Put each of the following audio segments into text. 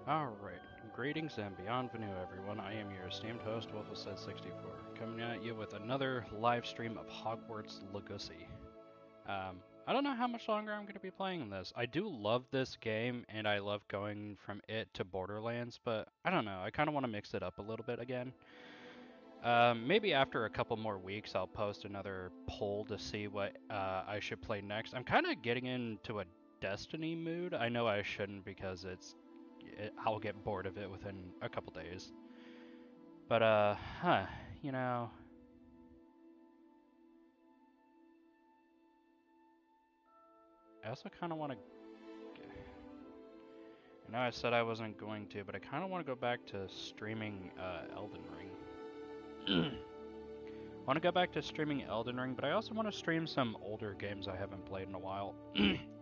Alright, greetings and bienvenue everyone. I am your esteemed host, Wolfsaid64, coming at you with another live stream of Hogwarts Legacy. I don't know how much longer I'm going to be playing this. I do love this game, and I love going from it to Borderlands, but I don't know, I kind of want to mix it up a little bit again. Maybe after a couple more weeks, I'll post another poll to see what I should play next. I'm kind of getting into a Destiny mood. I know I shouldn't because I'll get bored of it within a couple days. But, you know... I also kind of want to... I know I said I wasn't going to, but I kind of want to go back to streaming Elden Ring. I want to go back to streaming Elden Ring, but I also want to stream some older games I haven't played in a while.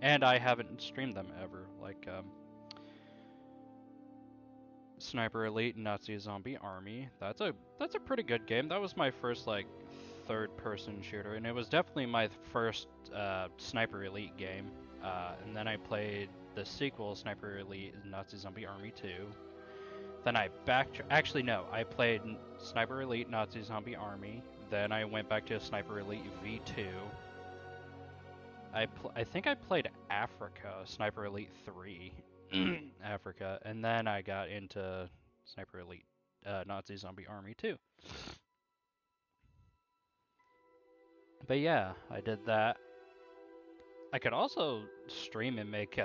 And I haven't streamed them ever, like Sniper Elite Nazi Zombie Army. That's a pretty good game. That was my first like third-person shooter, and it was definitely my first Sniper Elite game. And then I played the sequel, Sniper Elite Nazi Zombie Army 2. Then I actually no, I played Sniper Elite Nazi Zombie Army. Then I went back to Sniper Elite V2. I think I played Africa, Sniper Elite 3. Africa, and then I got into Sniper Elite Nazi Zombie Army 2. But yeah, I did that. I could also stream and make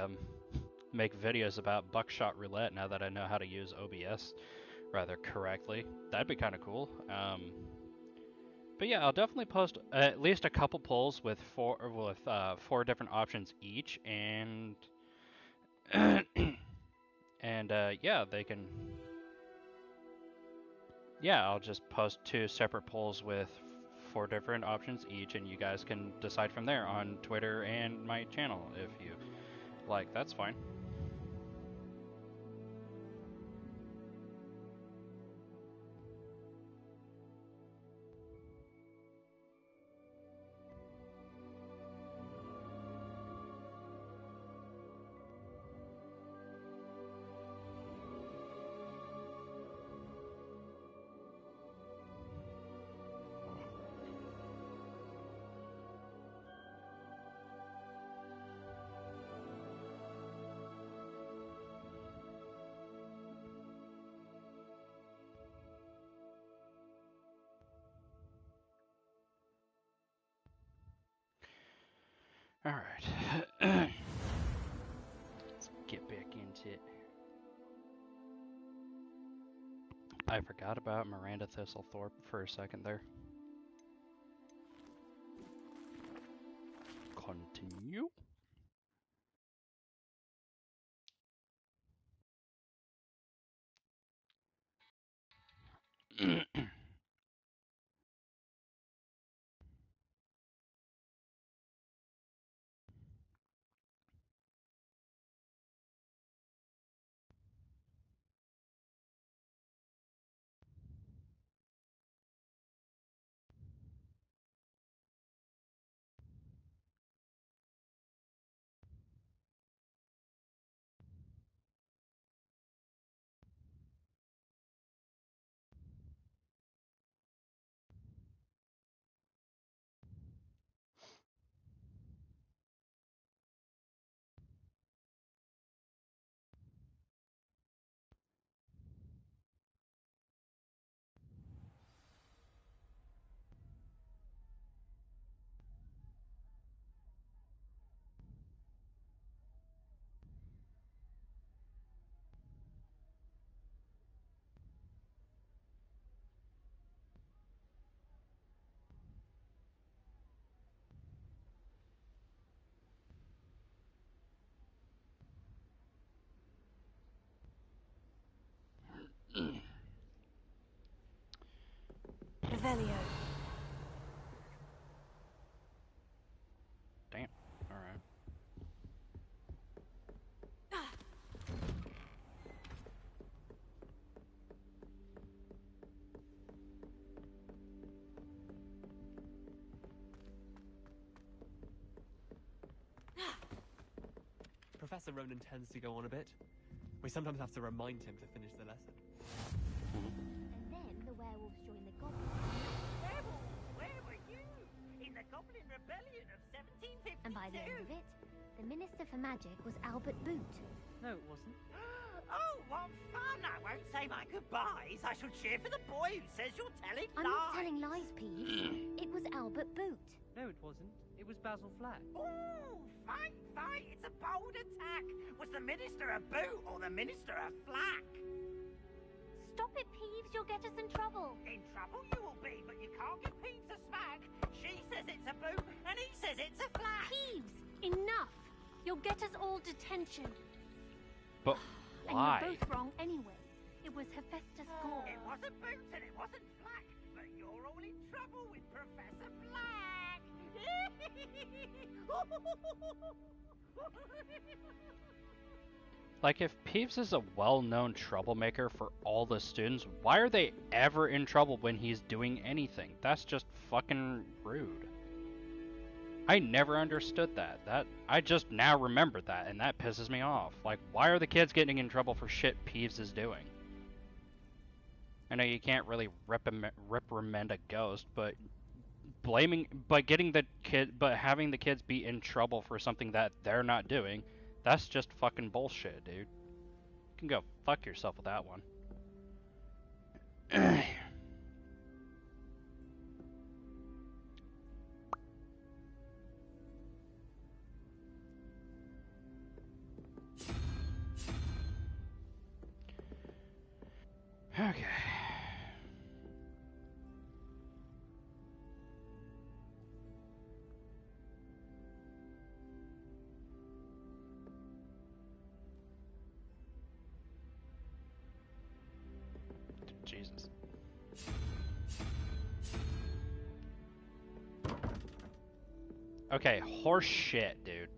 videos about Buckshot Roulette now that I know how to use OBS rather correctly. That'd be kind of cool. But yeah, I'll definitely post at least a couple polls with four different options each, and yeah, they can. Yeah, I'll just post two separate polls with four different options each, and you guys can decide from there on Twitter and my channel if you like. That's fine. Alright. Let's get back into it. I forgot about Miranda Thistlethorpe for a second there. Continue. Revelio. Damn. Alright. Professor Ronan tends to go on a bit. We sometimes have to remind him to finish the lesson. And then the werewolves join the goblins. Werewolves, where were you? In the Goblin Rebellion of 1752. And by the end of it, the Minister for Magic was Albert Boot. No, it wasn't. Oh, what fun! I won't say my goodbyes. I shall cheer for the boy who says you're telling I'm lies. not telling lies, Peeves. It was Albert Boot. No, it wasn't. It was Basil Flack. Ooh, fight, fight! It's a bold attack. Was the Minister a boot or the Minister a flack? Stop it, Peeves. You'll get us in trouble. In trouble you will be, but you can't give Peeves a smack. She says it's a boot, and he says it's a flack. Peeves, enough. You'll get us all detention. But And why? you're both wrong anyway. It was Hephaestus Gore. It wasn't boot and it wasn't flack, but you're all in trouble with Professor Black. Like, if Peeves is a well-known troublemaker for all the students, why are they ever in trouble when he's doing anything? That's just fucking rude. I never understood that. I just now remembered that, and that pisses me off. Like, why are the kids getting in trouble for shit Peeves is doing? I know you can't really reprimand a ghost, but having the kids be in trouble for something that they're not doing, that's just fucking bullshit, dude. You can go fuck yourself with that one. Okay. Jesus. Okay, horse shit, dude.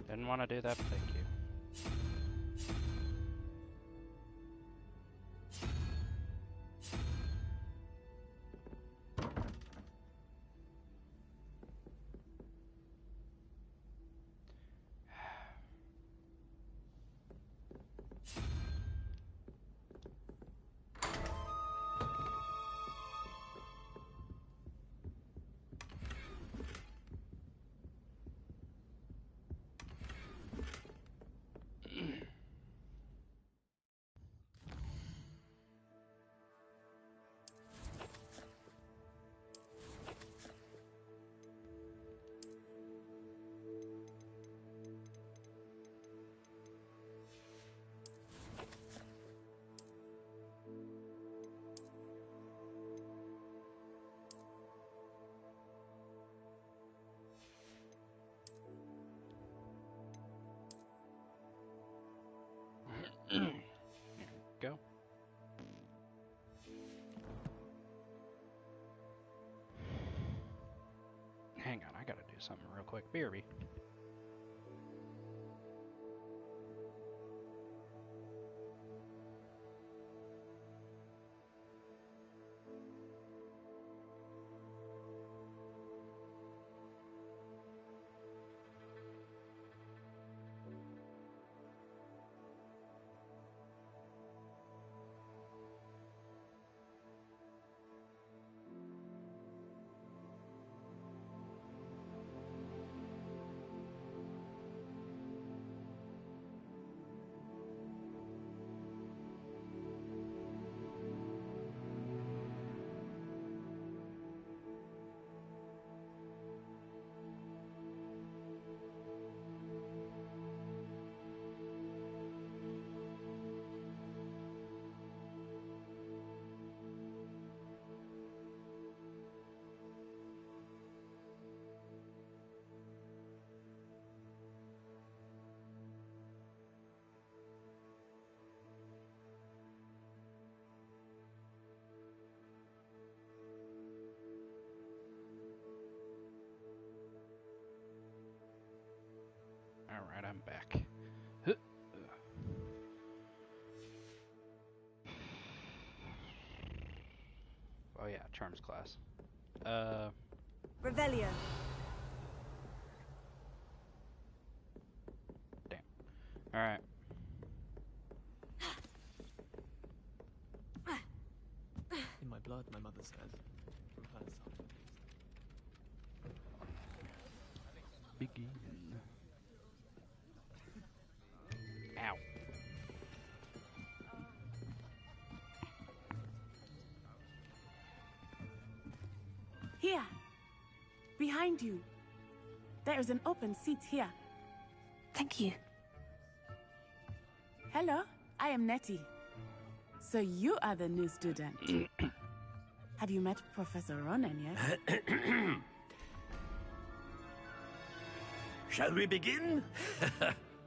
Didn't want to do that, but thank you. There we go. Hang on, I gotta do something real quick. BRB. Oh yeah, charms class. Revelio. Damn. All right. In my blood, my mother said. From her side, at least. Begin. Ow. Here. Behind you. There is an open seat here. Thank you. Hello, I am Nettie. So you are the new student. Have you met Professor Ronan yet? Shall we begin?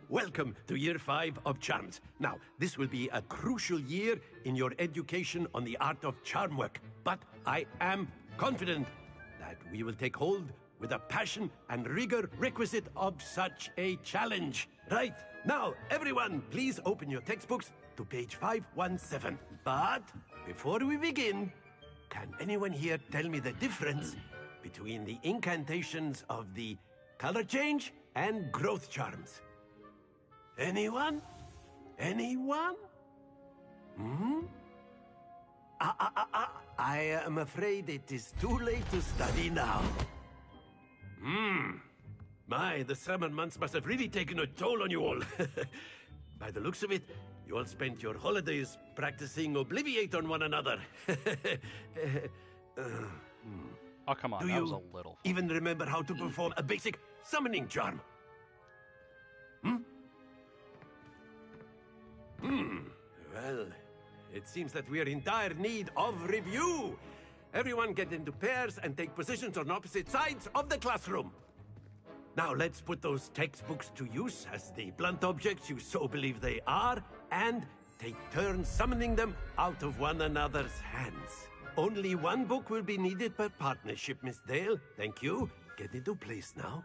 Welcome to Year 5 of Charms. Now, this will be a crucial year in your education on the art of charm work, but I am confident that we will take hold with the passion and rigor requisite of such a challenge. Right, now, everyone, please open your textbooks to page 517. But before we begin, can anyone here tell me the difference between the incantations of the color change and growth charms? Anyone? Anyone? Hmm? I am afraid it is too late to study now. My, the summer months must have really taken a toll on you all. By the looks of it, you all spent your holidays practicing Obliviate on one another. Oh, come on, Do that you was a little. even remember how to perform a basic summoning charm? Well, it seems that we are in dire need of review. Everyone get into pairs and take positions on opposite sides of the classroom. Now let's put those textbooks to use as the blunt objects you so believe they are, and take turns summoning them out of one another's hands. Only one book will be needed per partnership, Miss Dale. Thank you. Get into place now.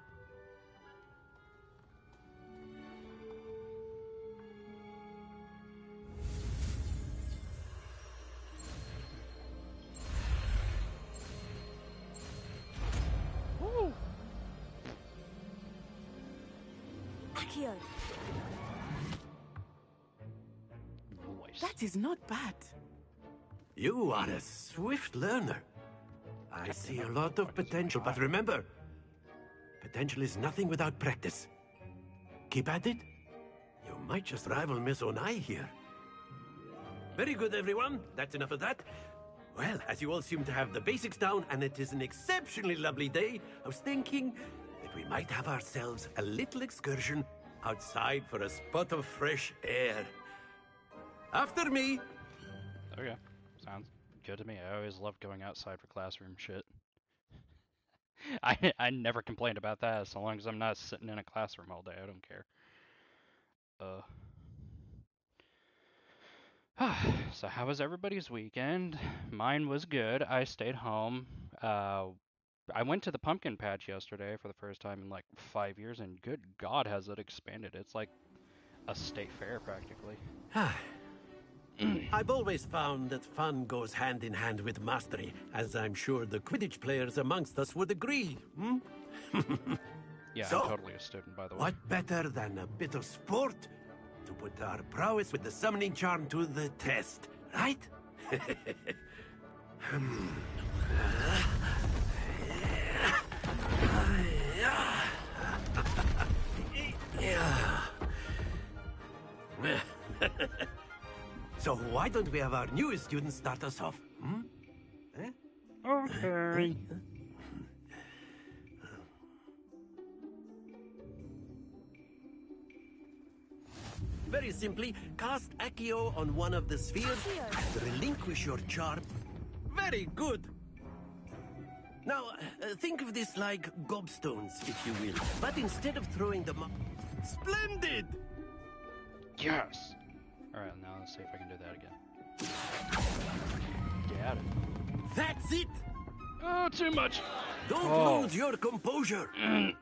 Accio. Voice. That is not bad. You are a swift learner. I see a lot of potential, but remember, potential is nothing without practice. Keep at it. You might just rival Miss Onai here. Very good, everyone. That's enough of that. Well, as you all seem to have the basics down, and it is an exceptionally lovely day, I was thinking that we might have ourselves a little excursion outside for a spot of fresh air. After me. Okay, sounds good to me. I always loved going outside for classroom shit. I never complained about that as long as I'm not sitting in a classroom all day. I don't care. So how was everybody's weekend? Mine was good. I stayed home. I went to the pumpkin patch yesterday for the first time in like 5 years, and good God, has it expanded. It's like a state fair practically. I've always found that fun goes hand in hand with mastery, as I'm sure the Quidditch players amongst us would agree. Yeah, So, I'm totally a student, by the way. What better than a bit of sport to put our prowess with the summoning charm to the test, right? So why don't we have our newest student start us off? Okay. Very simply, cast Accio on one of the spheres and relinquish your charm. Very good. Now, think of this like gobstones, if you will. But instead of throwing them up... Splendid! Yes! Alright, now let's see if I can do that again. Got it. That's it! Oh, too much! Don't lose your composure.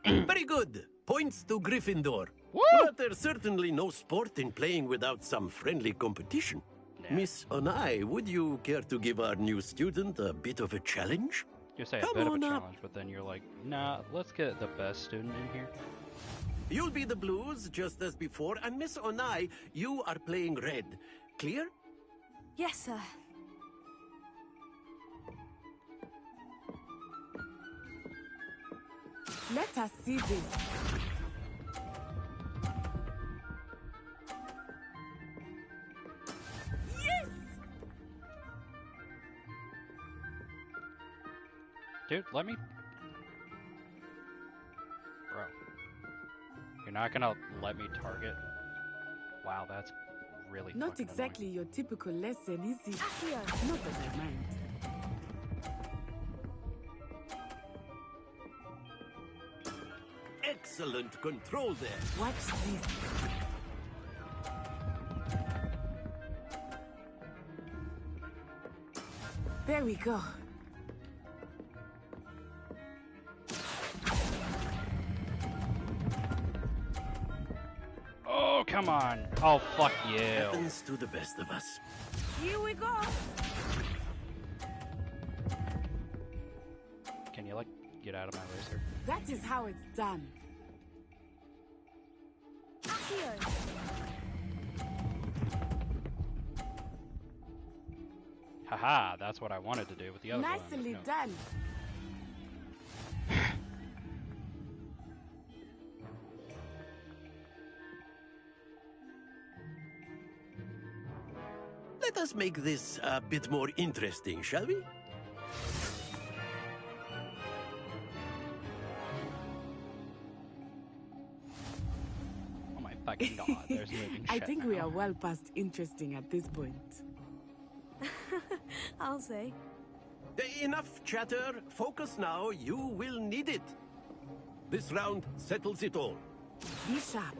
Very good. Points to Gryffindor. Woo! But there's certainly no sport in playing without some friendly competition. Nah. Miss Onai, would you care to give our new student a bit of a challenge? You say a Come bit of a on up. challenge, but then you're like, nah, let's get the best student in here. You'll be the blues, just as before, and Miss Onai, you are playing red. Clear? Yes, sir. Let us see this. Yes! Dude, let me... Bro. You're not gonna let me target? Wow, that's really Not fucking exactly your typical lesson, is it? Accio. Not that I mind. Excellent control there. Watch this. There we go. Oh, come on. Oh, fuck you. Happens to the best of us. Here we go. Can you, like, get out of my way, sir? That is how it's done. Accio. Haha, that's what I wanted to do with the other one. Nicely No. done. Let us make this a bit more interesting, shall we? Oh my fucking god, there's moving I shit think we now. are well past interesting at this point. I'll say. Enough chatter. Focus now. You will need it. This round settles it all. Be sharp.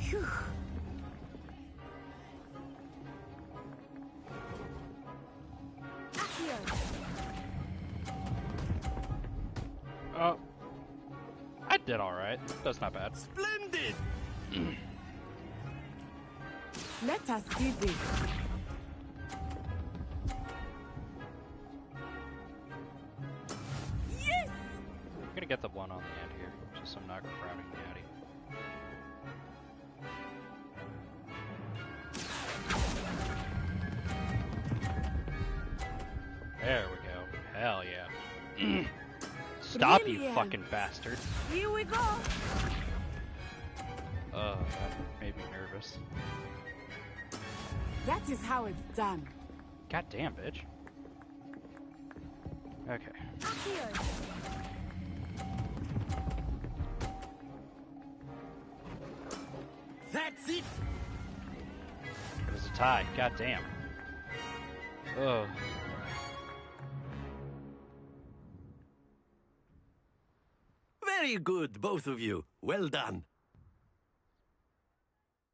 Phew. Accio. Oh. I did alright. That's not bad. Splendid! Let us see this. Yes! I'm gonna get the one on the end here, just so I'm not crowding Natty. There we go. Hell yeah. Stop, you Brilliant. fucking bastard. Here we go. That made me nervous. That is how it's done. God damn, bitch. Okay. Accio. That's it! It was a tie. God damn. Ugh. Very good, both of you. Well done.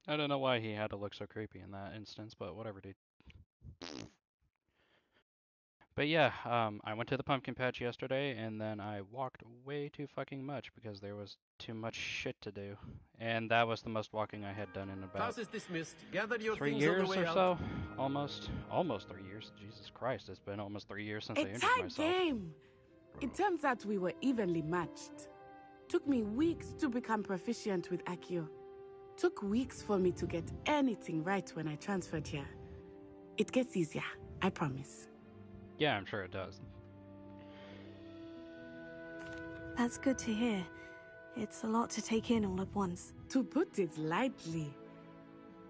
I don't know why he had to look so creepy in that instance, but whatever, dude. But yeah, I went to the pumpkin patch yesterday, and then I walked way too fucking much because there was too much shit to do. And that was the most walking I had done in about Class is dismissed. Gather your 3 things years on the way or out. so. Almost 3 years. Jesus Christ, it's been almost 3 years since I A injured tight myself. game. It turns out we were evenly matched. Took me weeks to become proficient with Accio. Took weeks for me to get anything right when I transferred here. It gets easier, I promise. Yeah, I'm sure it does. That's good to hear. It's a lot to take in all at once. To put it lightly,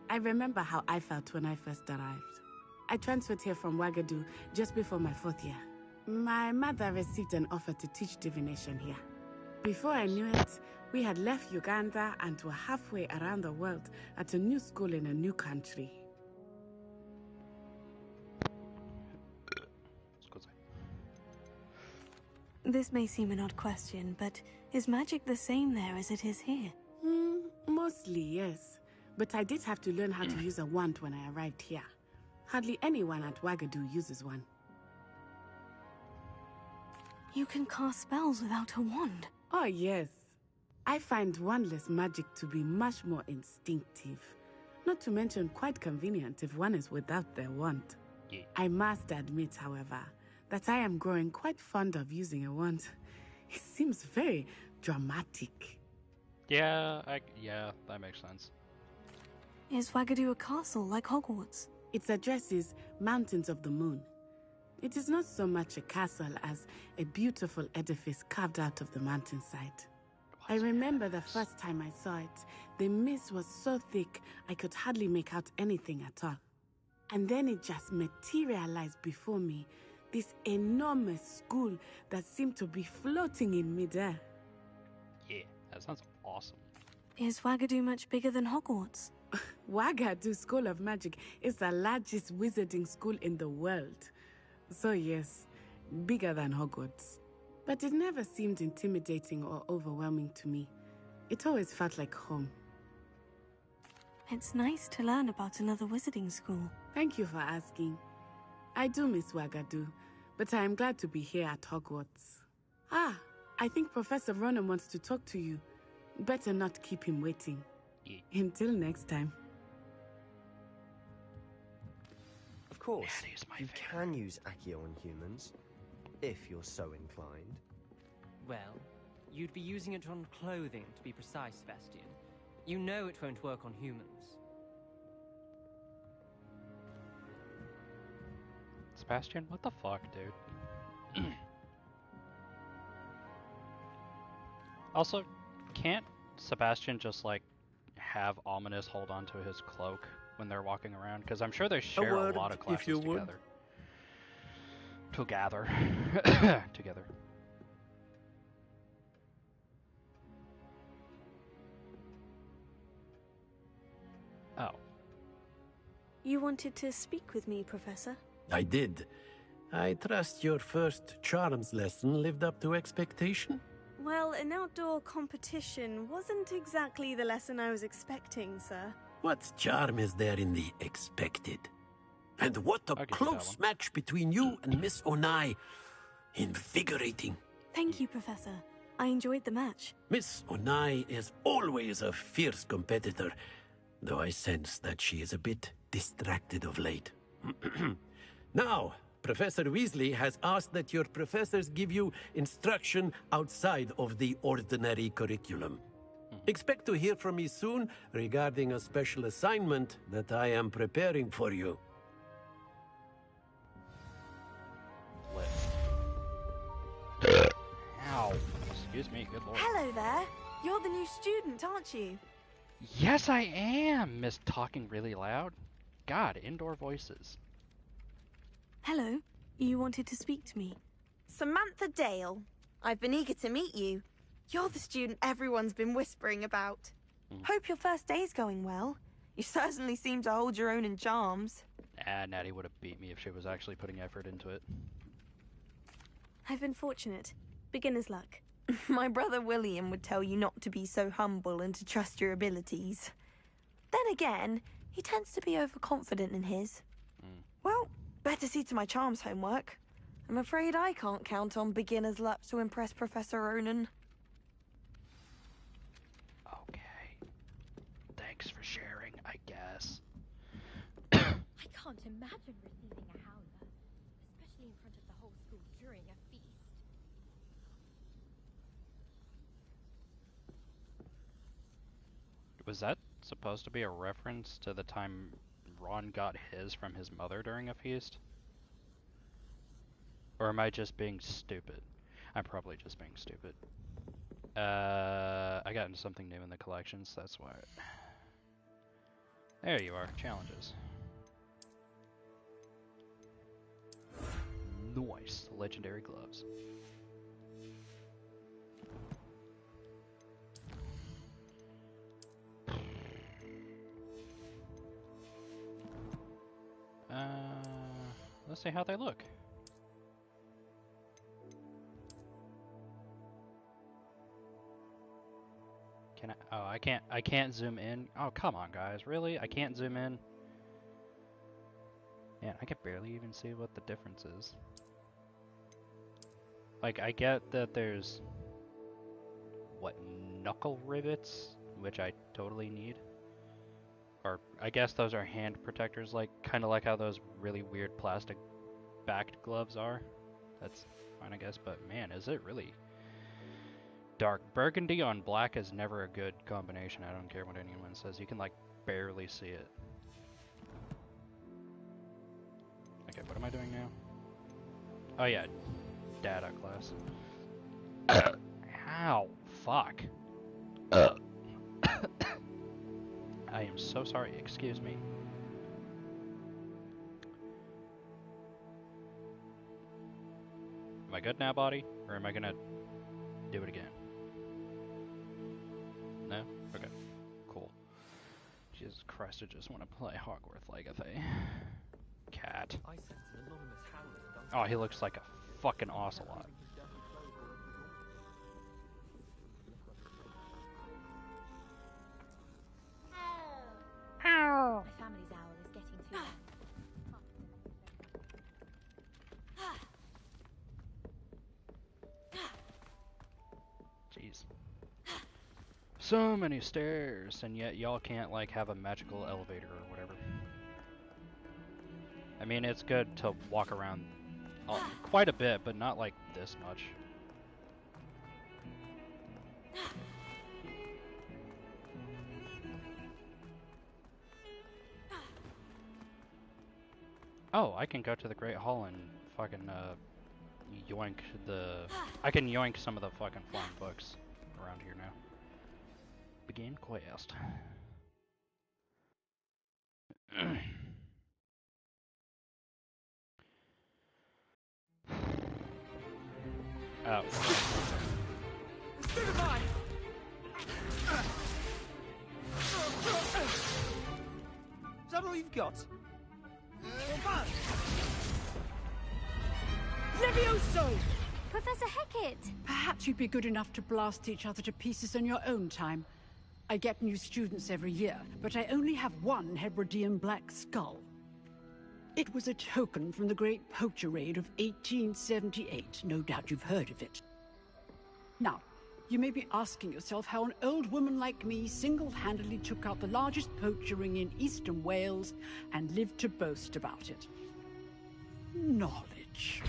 I remember how I felt when I first arrived. I transferred here from Wagadu just before my 4th year. My mother received an offer to teach divination here. Before I knew it, we had left Uganda and were halfway around the world at a new school in a new country. This may seem an odd question, but is magic the same there as it is here? Mostly, yes. But I did have to learn how to use a wand when I arrived here. Hardly anyone at Wagadu uses one. You can cast spells without a wand. Oh, yes. I find wandless magic to be much more instinctive, not to mention quite convenient if one is without their wand. Yeah. I must admit, however, that I am growing quite fond of using a wand. It seems very dramatic. Yeah, that makes sense. Is Wagadu a castle like Hogwarts? Its address is Mountains of the Moon. It is not so much a castle as a beautiful edifice carved out of the mountainside. I remember the first time I saw it, the mist was so thick I could hardly make out anything at all. And then it just materialized before me, this enormous school that seemed to be floating in midair. Yeah, that sounds awesome. Is Wagadu much bigger than Hogwarts? Wagadu School of Magic is the largest wizarding school in the world. So yes, bigger than Hogwarts. But it never seemed intimidating or overwhelming to me. It always felt like home. It's nice to learn about another wizarding school. Thank you for asking. I do miss Wagadu, but I am glad to be here at Hogwarts. Ah, I think Professor Ronan wants to talk to you. Better not keep him waiting. Yeah. Until next time. Of course, That is my you favorite. can use Accio on humans, if you're so inclined. Well, you'd be using it on clothing, to be precise, Sebastian. You know it won't work on humans. Sebastian, what the fuck, dude? Also, can't Sebastian just, like, have Ominous hold onto his cloak when they're walking around? Because I'm sure they share a word, lot of if classes you would. together. Together. Oh. You wanted to speak with me, Professor? I did. I trust your first charms lesson lived up to expectation? Well, an outdoor competition wasn't exactly the lesson I was expecting, sir. What charm is there in the expected? And what a I'll give you that close one. match between you and Miss Onai. Invigorating. Thank you, Professor. I enjoyed the match. Miss Onai is always a fierce competitor, though I sense that she is a bit distracted of late. Now, Professor Weasley has asked that your professors give you instruction outside of the ordinary curriculum. Expect to hear from me soon regarding a special assignment that I am preparing for you. Ow. Excuse me, good lord. Hello there. You're the new student, aren't you? Yes, I am, Miss Talking Really Loud. God, indoor voices. Hello. You wanted to speak to me. Samantha Dale. I've been eager to meet you. You're the student everyone's been whispering about. Hope your first day's going well. You certainly seem to hold your own in charms. Ah, Natty would have beat me if she was actually putting effort into it. I've been fortunate. Beginner's luck. My brother William would tell you not to be so humble and to trust your abilities. Then again, he tends to be overconfident in his. Well, better see to my charms homework. I'm afraid I can't count on beginner's luck to impress Professor Ronan. Okay. Thanks for sharing, I guess. I can't imagine receiving a howler, especially in front of the whole school during a feast. Was that supposed to be a reference to the time Ron got his from his mother during a feast? Or am I just being stupid? I'm probably just being stupid. I got into something new in the collections, that's why. There you are, challenges. Nice, legendary gloves. Let's see how they look. Can I? Oh, I can't zoom in. Oh, come on, guys. Really? I can't zoom in? Man, I can barely even see what the difference is. Like, I get that there's, what, knuckle rivets, which I totally need. Or I guess those are hand protectors, like kind of like how those really weird plastic backed gloves are. That's fine, I guess, but man, is it really dark. Burgundy on black is never a good combination. I don't care what anyone says. You can like barely see it. Okay, what am I doing now? Oh yeah, data class. Ow, fuck. I am so sorry, excuse me. Am I good now, body? Or am I gonna do it again? No? Okay, cool. Jesus Christ, I just want to play Hogwarts Legacy. Cat. Oh, he looks like a fucking ocelot. My family's owl is getting too loud. Jeez. So many stairs, and yet y'all can't like have a magical elevator or whatever. I mean, it's good to walk around quite a bit, but not like this much. Oh, I can go to the Great Hall and fucking yoink the... I can yoink some of the fucking flying books around here now. Begin quest. Oh. Is that all you've got? Levioso! Professor Hecat! Perhaps you'd be good enough to blast each other to pieces in your own time. I get new students every year, but I only have one Hebridean black skull. It was a token from the Great Poacher Raid of 1878. No doubt you've heard of it. Now, you may be asking yourself how an old woman like me single-handedly took out the largest poacher ring in eastern Wales and lived to boast about it. Knowledge.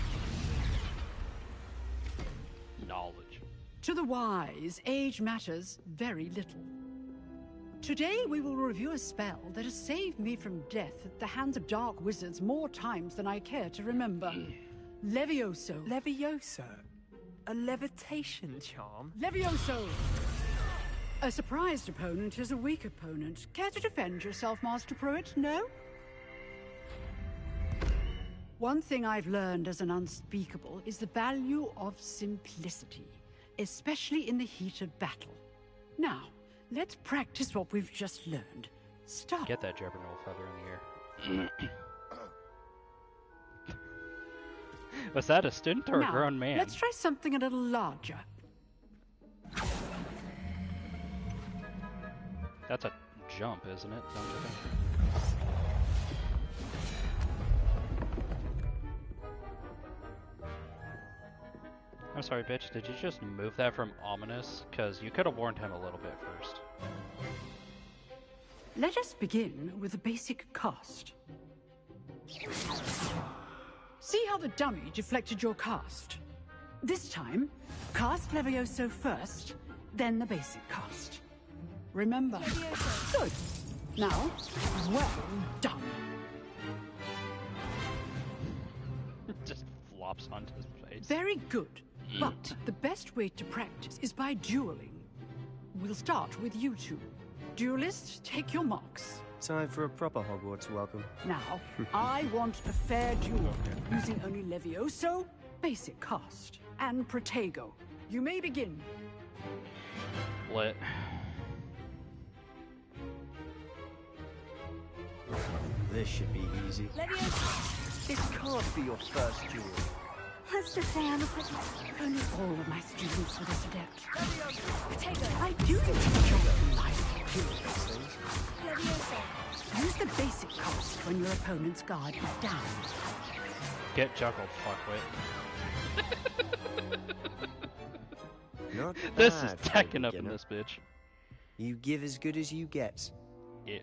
Knowledge. To the wise, age matters very little. Today we will review a spell that has saved me from death at the hands of dark wizards more times than I care to remember. Levioso. Levioso? A levitation charm? Levioso! A surprised opponent is a weak opponent. Care to defend yourself, Master Pruitt? No? One thing I've learned as an unspeakable is the value of simplicity, especially in the heat of battle. Now, let's practice what we've just learned. Start. Get that Juggernaut feather in the air. Was that a student or now, a grown man? Let's try something a little larger. That's a jump, isn't it? Don't you think? I'm sorry, bitch. Did you just move that from ominous? Because you could have warned him a little bit first. Let us begin with a basic cast. See how the dummy deflected your cast? This time, cast Levioso first, then the basic cast. Remember. Good. Now, well done. Just flops onto his face. Very good. But the best way to practice is by dueling. We'll start with you two. Duelists, take your marks. Time for a proper Hogwarts welcome. Now, I want a fair duel, using only Levioso, basic cast, and Protego. You may begin. Lit. This should be easy. Levioso! This can't be your first duel. Let's just say I'm a pretty... Only all of my students are this adept. Potato! I do need to job in life. Levioso! Use the basic cast when your opponent's guard is down. Get juggled, fuckwit. No Not This is bad for a tacking up in beginner. this bitch. You give as good as you get. Yeah.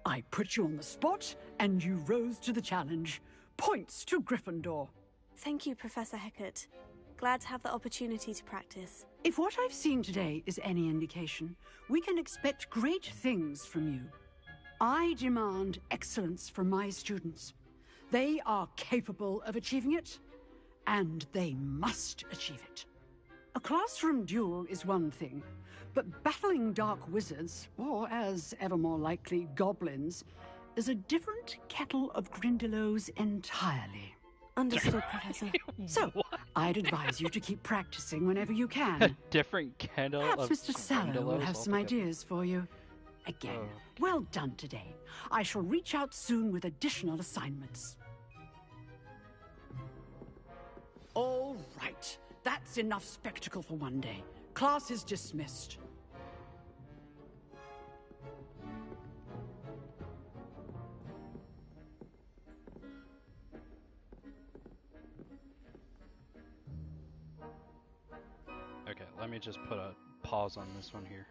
I put you on the spot, and you rose to the challenge. Points to Gryffindor. Thank you, Professor Hecat. Glad to have the opportunity to practice. If what I've seen today is any indication, we can expect great things from you. I demand excellence from my students. They are capable of achieving it, and they must achieve it. A classroom duel is one thing, but battling dark wizards, or as ever more likely, goblins, is a different kettle of Grindylows entirely. Understood, Professor. So, I'd advise you to keep practicing whenever you can. A different kettle Perhaps of Mr. Sallow will Grindylows have some altogether. ideas for you. Again, well done today. I shall reach out soon with additional assignments. All right. That's enough spectacle for one day. Class is dismissed. Okay, let me just put a pause on this one here.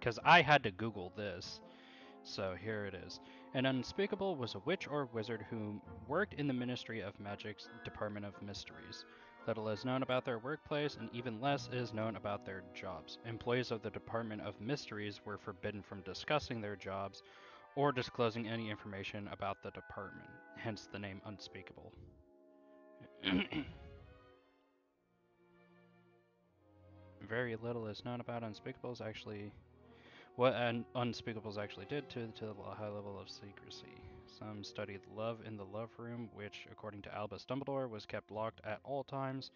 Because I had to Google this. So here it is. An unspeakable was a witch or wizard who worked in the Ministry of Magic's Department of Mysteries. Little is known about their workplace, and even less is known about their jobs. Employees of the Department of Mysteries were forbidden from discussing their jobs or disclosing any information about the department, hence the name Unspeakable. Very little is known about Unspeakables actually. What Unspeakables actually did to the high level of secrecy. Some studied love in the love room, which, according to Albus Dumbledore, was kept locked at all times,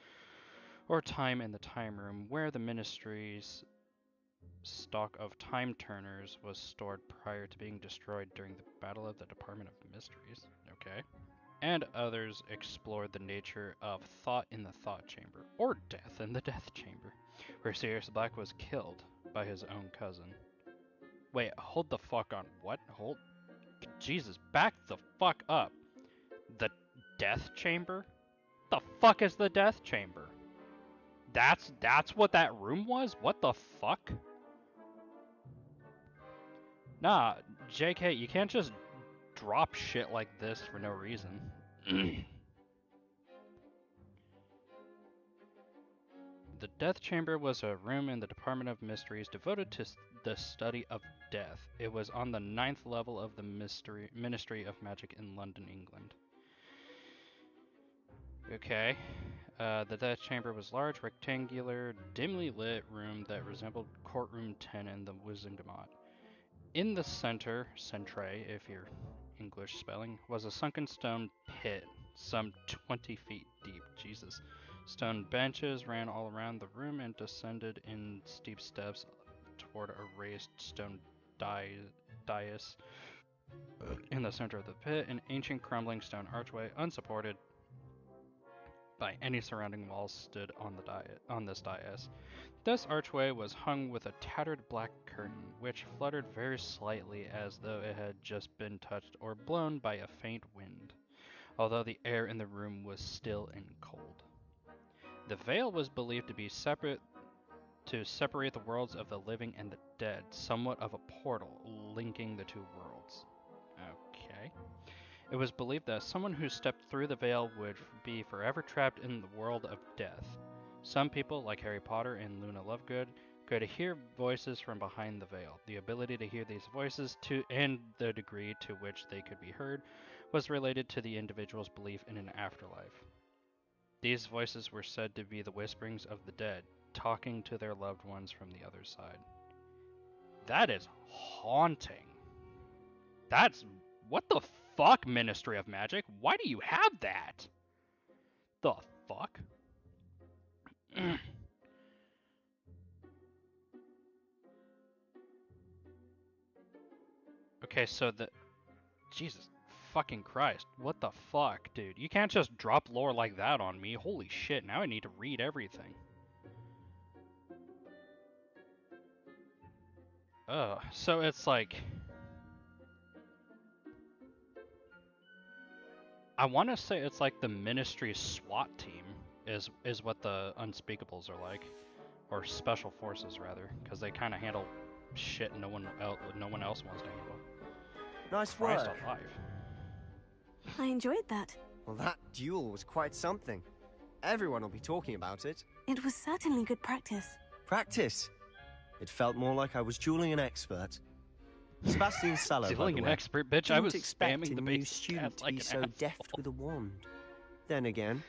or time in the time room, where the Ministry's stock of time turners was stored prior to being destroyed during the Battle of the Department of Mysteries. Okay. And others explored the nature of thought in the thought chamber, or death in the death chamber, where Sirius Black was killed by his own cousin. Wait, hold the fuck on. What? Hold. Jesus, back the fuck up. The death chamber? The fuck is the death chamber? That's what that room was? What the fuck? Nah, JK, you can't just drop shit like this for no reason. The Death Chamber was a room in the Department of Mysteries devoted to the study of death. It was on the 9th level of the Ministry of Magic in London, England. Okay. The Death Chamber was a large, rectangular, dimly lit room that resembled Courtroom 10 in the Wizengamot. In the centre if you're English spelling, was a sunken stone pit, some 20 feet deep. Jesus. Stone benches ran all around the room and descended in steep steps toward a raised stone dais. In the center of the pit, an ancient crumbling stone archway, unsupported by any surrounding walls, stood on this dais. This archway was hung with a tattered black curtain, which fluttered very slightly as though it had just been touched or blown by a faint wind, although the air in the room was still and cold. The veil was believed to be separate to separate the worlds of the living and the dead, somewhat of a portal linking the two worlds. Okay. It was believed that someone who stepped through the veil would be forever trapped in the world of death. Some people, like Harry Potter and Luna Lovegood, could hear voices from behind the veil. The ability to hear these voices and the degree to which they could be heard was related to the individual's belief in an afterlife. These voices were said to be the whisperings of the dead, talking to their loved ones from the other side. That is haunting. That's... what the fuck, Ministry of Magic? Why do you have that? The fuck? Okay, so the... Jesus fucking Christ. What the fuck, dude? You can't just drop lore like that on me. Holy shit, now I need to read everything. So it's like... I want to say it's like the Ministry SWAT team is what the Unspeakables are like, or Special Forces rather, because they kind of handle shit no one else wants to handle. Nice Christ work. alive. I enjoyed that. Well, that duel was quite something. Everyone will be talking about it. It was certainly good practice. Practice? It felt more like I was dueling an expert. Sebastian Sallow, by Dueling the an way. expert, bitch. I Didn't was expect spamming a the new basic student cast to like be an so asshole. deft with a wand. Then again,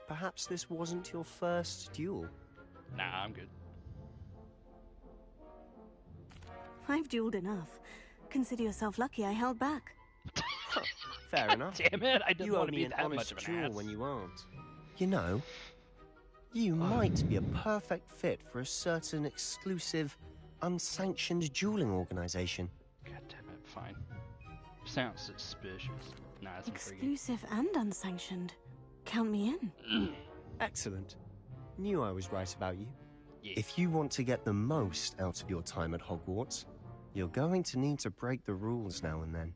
perhaps this wasn't your first duel. Nah, I'm good. I've dueled enough. Consider yourself lucky I held back. Fair enough. Damn it, I didn't you owe want to me be an that honest much of an duel ass. when you aren't. You know, you might be a perfect fit for a certain exclusive, unsanctioned dueling organization. God damn it, fine. Sounds suspicious. Nah, it's intriguing. Exclusive and unsanctioned. Count me in. Excellent. Knew I was right about you. Yeah. If you want to get the most out of your time at Hogwarts, you're going to need to break the rules now and then.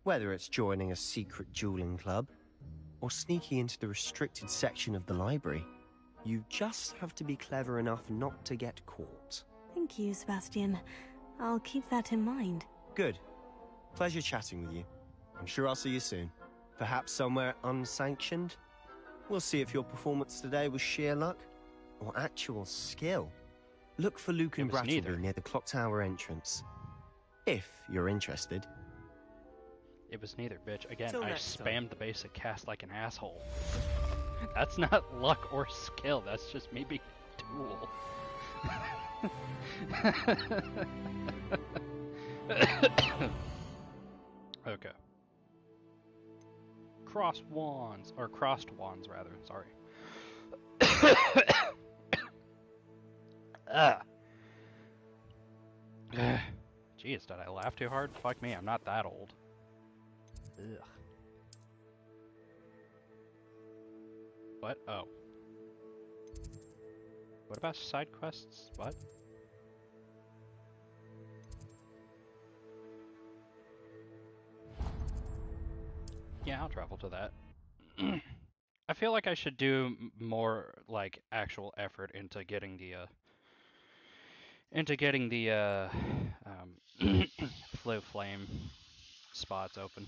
Whether it's joining a secret dueling club, or sneaking into the restricted section of the library, you just have to be clever enough not to get caught. Thank you, Sebastian. I'll keep that in mind. Good. Pleasure chatting with you. I'm sure I'll see you soon. Perhaps somewhere unsanctioned? We'll see if your performance today was sheer luck or actual skill. Look for Luke and Brattleby near the clock tower entrance. If you're interested. It was neither, bitch. Again, Till I next time. spammed the basic cast like an asshole. That's not luck or skill, that's just me being a tool. Okay. Crossed wands rather, sorry. Jeez, did I laugh too hard? Fuck me, I'm not that old. Ugh. What? Oh. What about side quests? What? Yeah, I'll travel to that. I feel like I should do more like actual effort into getting the flow flame spots open.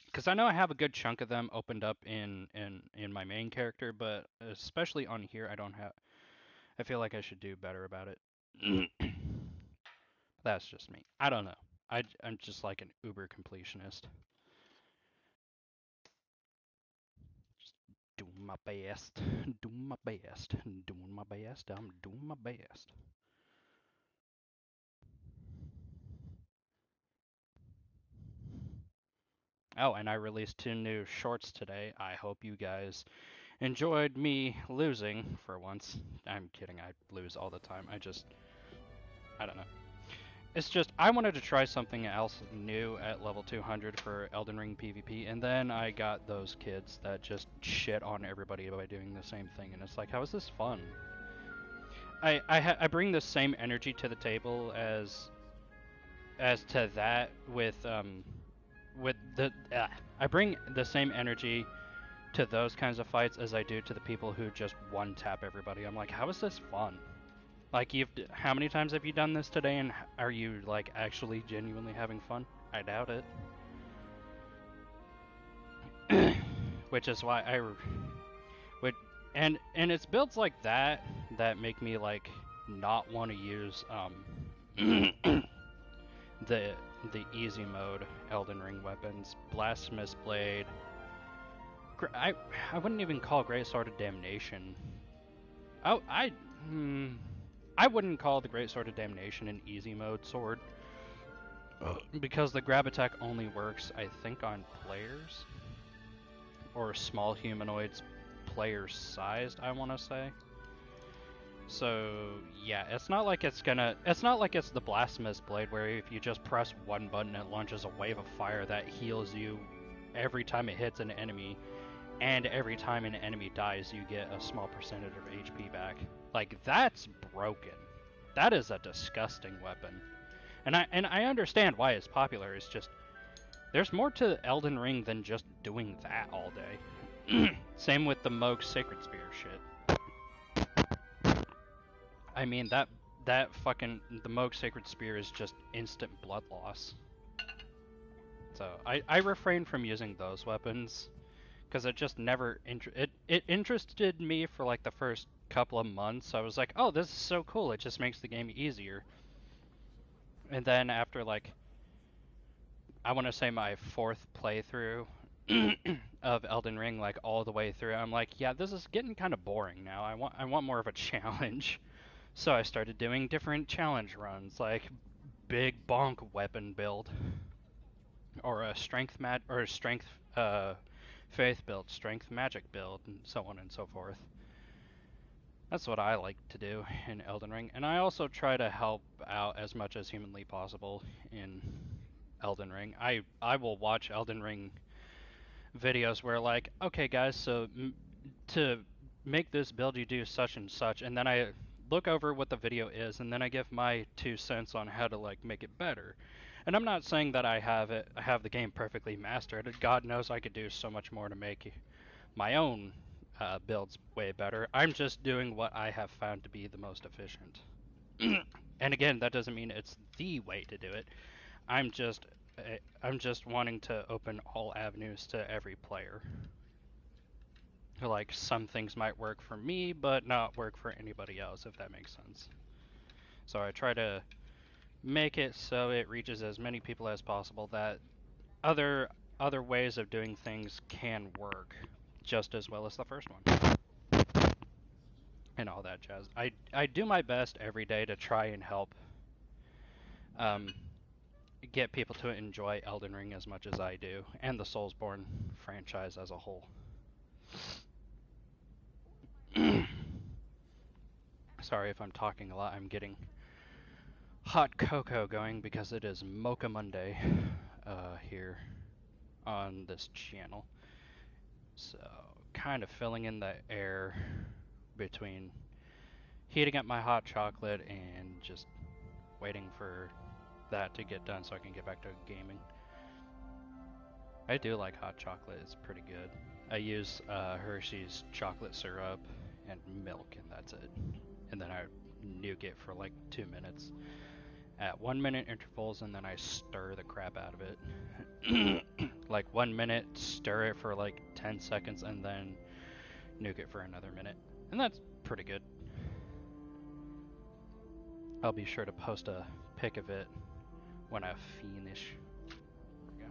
Because I know I have a good chunk of them opened up in my main character, but especially on here, I don't have. I feel like I should do better about it. That's just me. I don't know. I'm just like an uber completionist. Just doing my best. Doing my best. Doing my best. I'm doing my best. Oh, and I released 2 new shorts today. I hope you guys enjoyed me losing for once. I'm kidding, I lose all the time. I don't know. It's just, I wanted to try something else new at level 200 for Elden Ring PvP, and then I got those kids that just shit on everybody by doing the same thing, and it's like, how is this fun? I bring the same energy to the table as to that with the I bring the same energy to those kinds of fights as I do to the people who just one tap everybody. I'm like, how is this fun? Like, how many times have you done this today, and are you like actually genuinely having fun? I doubt it. Which is why and it's builds like that that make me like not want to use the easy mode Elden Ring weapons. Blasphemous Blade. I wouldn't even call Great Sword of Damnation. I wouldn't call the Great Sword of Damnation an easy mode sword. Because the grab attack only works, I think, on players. Or small humanoids player sized, I want to say. So, yeah, it's not like it's the Blasphemous Blade where if you just press one button it launches a wave of fire that heals you every time it hits an enemy, and every time an enemy dies you get a small percentage of HP back. Like, that's broken. That is a disgusting weapon. And I understand why it's popular, it's just There's more to Elden Ring than just doing that all day. Same with the Moog Sacred Spear shit. I mean, that fucking, the Moog Sacred Spear is just instant blood loss. So I refrain from using those weapons because it just never it interested me for like the first couple of months. I was like, oh, this is so cool. It just makes the game easier. And then after like, I want to say my 4th playthrough of Elden Ring, like all the way through, I'm like, yeah, this is getting kind of boring now. I want more of a challenge. So I started doing different challenge runs, like big bonk weapon build, or a strength faith build, strength magic build, and so on and so forth. That's what I like to do in Elden Ring, and I also try to help out as much as humanly possible in Elden Ring. I will watch Elden Ring videos where like, okay guys, so to make this build you do such and such, and then I look over what the video is, and then I give my 2 cents on how to like make it better. And I'm not saying that I have the game perfectly mastered. God knows I could do so much more to make my own builds way better. I'm just doing what I have found to be the most efficient. And again, that doesn't mean it's the way to do it. I'm just wanting to open all avenues to every player. Like, some things might work for me, but not work for anybody else, if that makes sense. So I try to make it so it reaches as many people as possible, that other ways of doing things can work just as well as the first one. And all that jazz. I do my best every day to try and help get people to enjoy Elden Ring as much as I do, and the Soulsborne franchise as a whole. Sorry if I'm talking a lot. I'm getting hot cocoa going because it is Mocha Monday here on this channel. So, kind of filling in the air between heating up my hot chocolate and just waiting for that to get done so I can get back to gaming. I do like hot chocolate. It's pretty good. I use Hershey's chocolate syrup and milk, and that's it. And then I nuke it for like 2 minutes at 1 minute intervals, and then I stir the crap out of it. Like 1 minute, stir it for like 10 seconds, and then nuke it for another minute. And that's pretty good. I'll be sure to post a pic of it when I finish. There we go.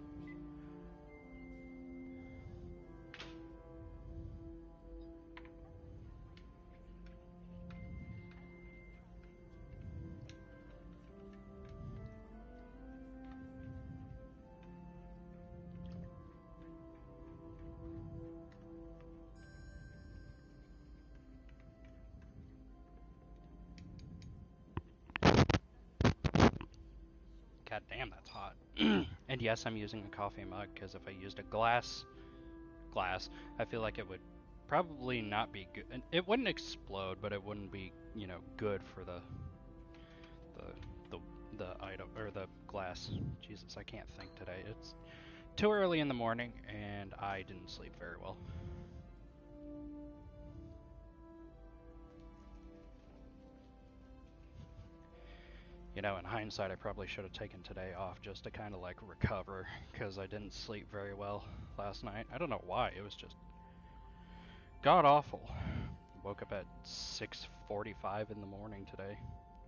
God damn, that's hot. And yes, I'm using a coffee mug, because if I used a glass, I feel like it would probably not be good. It wouldn't explode, but it wouldn't be, you know, good for the item, or the glass. Jesus, I can't think today. It's too early in the morning, and I didn't sleep very well. You know, in hindsight, I probably should have taken today off just to kind of like recover, because I didn't sleep very well last night. I don't know why, it was just god awful. Woke up at 6:45 in the morning today,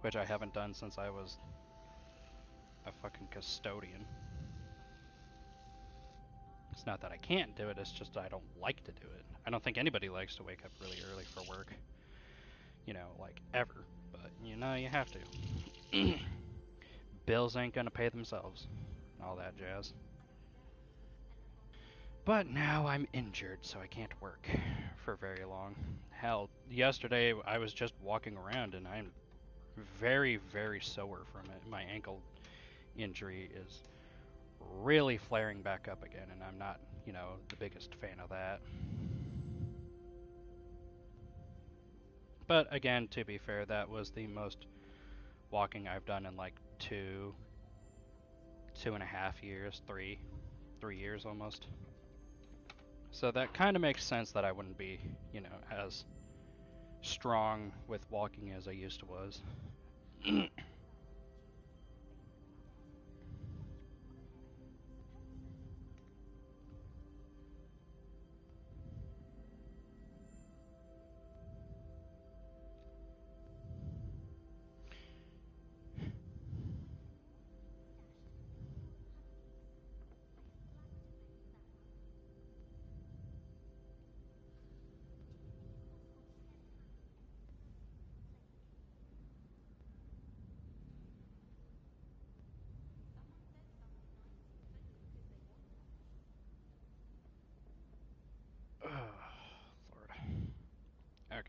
which I haven't done since I was a fucking custodian. It's not that I can't do it, it's just I don't like to do it. I don't think anybody likes to wake up really early for work. You know, like, ever. But, you know, you have to. Bills ain't gonna pay themselves. All that jazz. But now I'm injured, so I can't work for very long. Hell, yesterday I was just walking around and I'm very, very sore from it. My ankle injury is really flaring back up again, and I'm not, you know, the biggest fan of that. But again, to be fair, that was the most walking I've done in like 2.5 years, 3. 3 years almost. So that kind of makes sense that I wouldn't be, you know, as strong with walking as I used to was. Lord. Okay.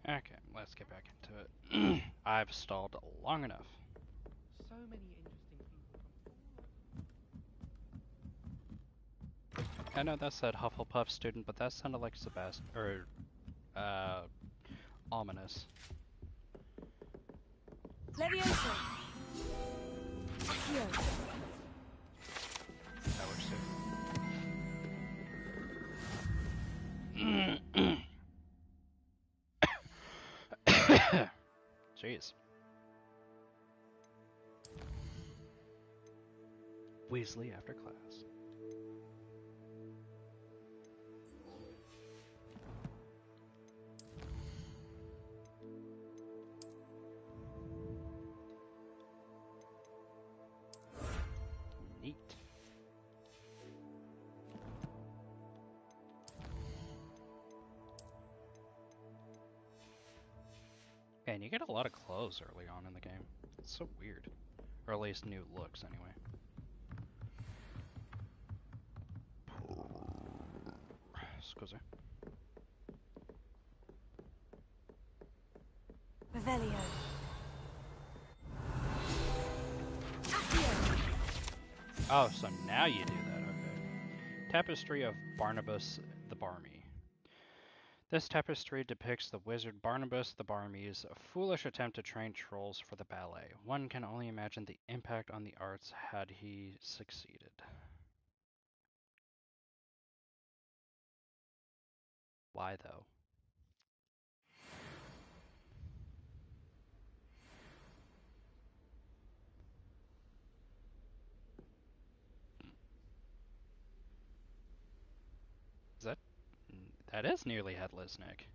Okay, let's get back into it. I've stalled long enough. So many interesting people I know that said Hufflepuff student, but that sounded like Sebastian, or, ominous. Leviosa. Accio. That works too. Jeez. Weasley after class. Neat. And you get a lot of clothes early on in the game. It's so weird. Or at least new looks, anyway. Scusi. Revelio. Oh, so now you do that, okay. Tapestry of Barnabas the Barmy. This tapestry depicts the wizard Barnabas the Barmy's foolish attempt to train trolls for the ballet. One can only imagine the impact on the arts had he succeeded. Why, though? Is that... That is Nearly Headless Nick.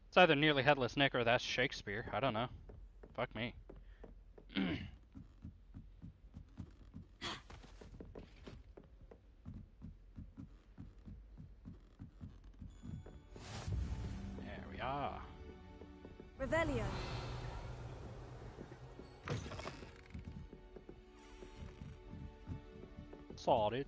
It's either Nearly Headless Nick or that's Shakespeare. I don't know. Fuck me. There we are. Revelio. Sorted.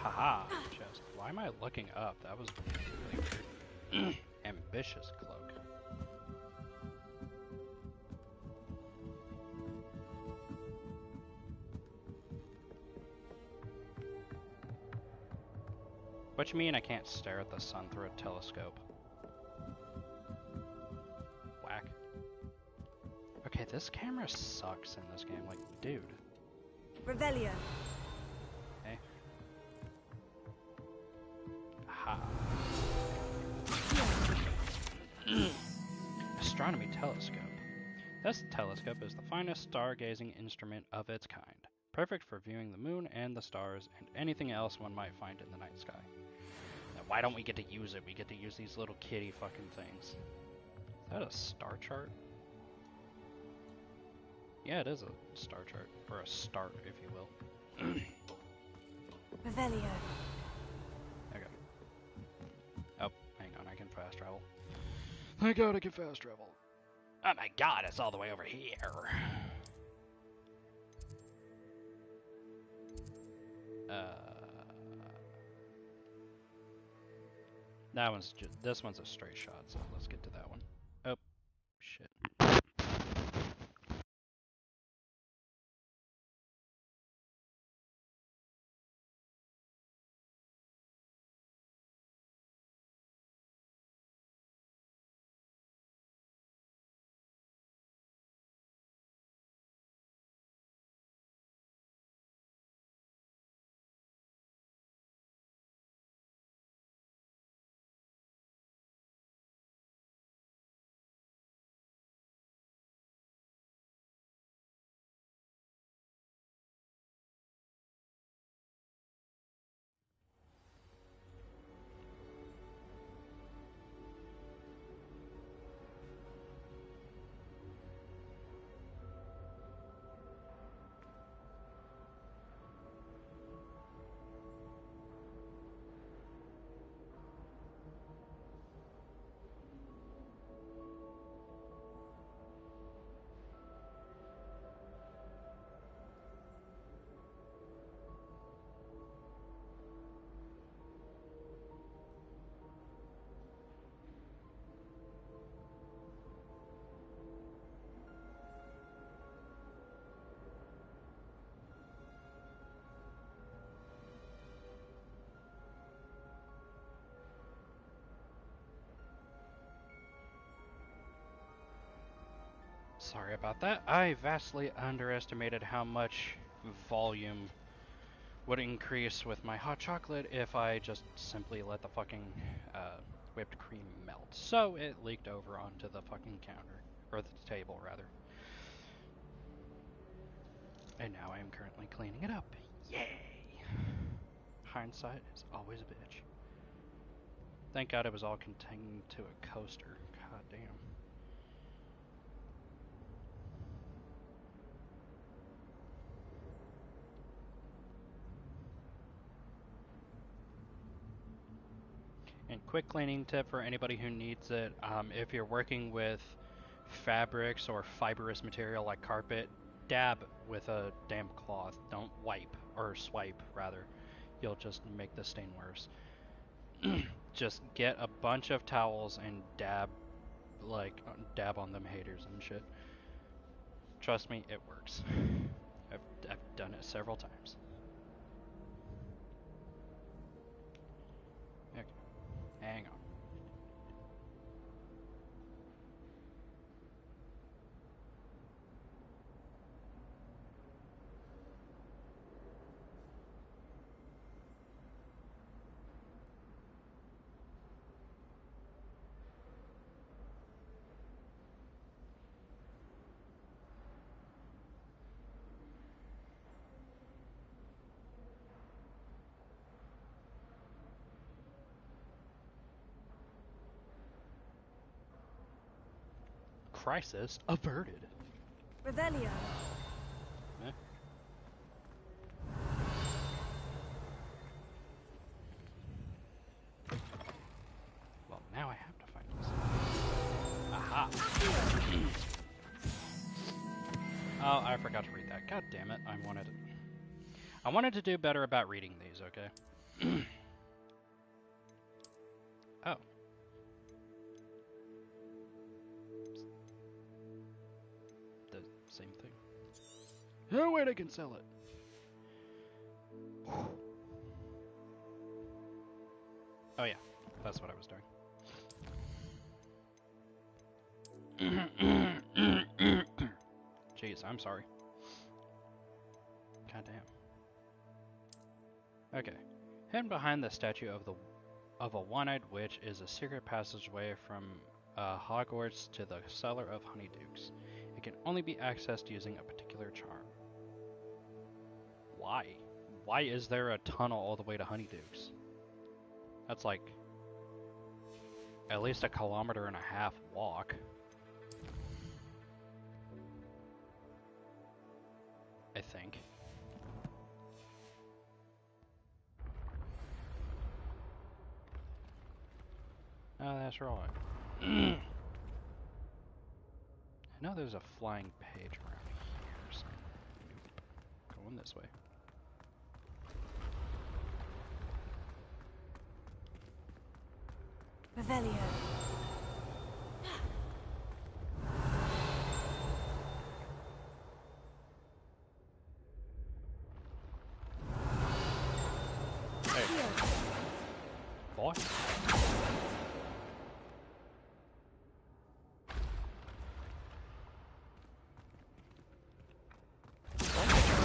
Haha, chest. Why am I looking up? That was really weird. Ambitious cloak. What you mean I can't stare at the sun through a telescope? Whack. Okay, this camera sucks in this game. Like, dude. Revelio. Okay. Aha. Astronomy telescope. This telescope is the finest stargazing instrument of its kind, perfect for viewing the moon and the stars and anything else one might find in the night sky. Now, why don't we get to use it? We get to use these little kitty fucking things. Is that a star chart? Yeah, it is a star chart. Or a start, if you will. Revelio. Okay. Oh, hang on, I can fast travel. Thank God I can fast travel. Oh my God, it's all the way over here. This one's a straight shot, so let's get to that one. Oh, shit. Sorry about that. I vastly underestimated how much volume would increase with my hot chocolate if I just simply let the fucking whipped cream melt. So it leaked over onto the fucking counter, or the table rather. And now I am currently cleaning it up. Yay! Hindsight is always a bitch. Thank God it was all contained to a coaster. God damn. And quick cleaning tip for anybody who needs it, if you're working with fabrics or fibrous material like carpet, dab with a damp cloth. Don't wipe, or swipe rather. You'll just make the stain worse. Just get a bunch of towels and dab on them haters and shit. Trust me, it works. I've done it several times. Okay, hang on. Crisis averted. Revelio. Eh? Well, now I have to find this. Aha! Oh, I forgot to read that. God damn it! I wanted to do better about reading these. Okay. Oh. The same thing. No way I can sell it. Oh yeah, that's what I was doing. Jeez, I'm sorry. God damn. Okay. Hidden behind the statue of a one-eyed witch is a secret passageway from Hogwarts to the cellar of Honeydukes. It can only be accessed using a particular charm. Why? Why is there a tunnel all the way to Honeydukes? That's like at least 1.5 kilometers walk. I think. Oh, that's right. I know there's a flying page around here, so nope. Going this way. Revelio. Boy.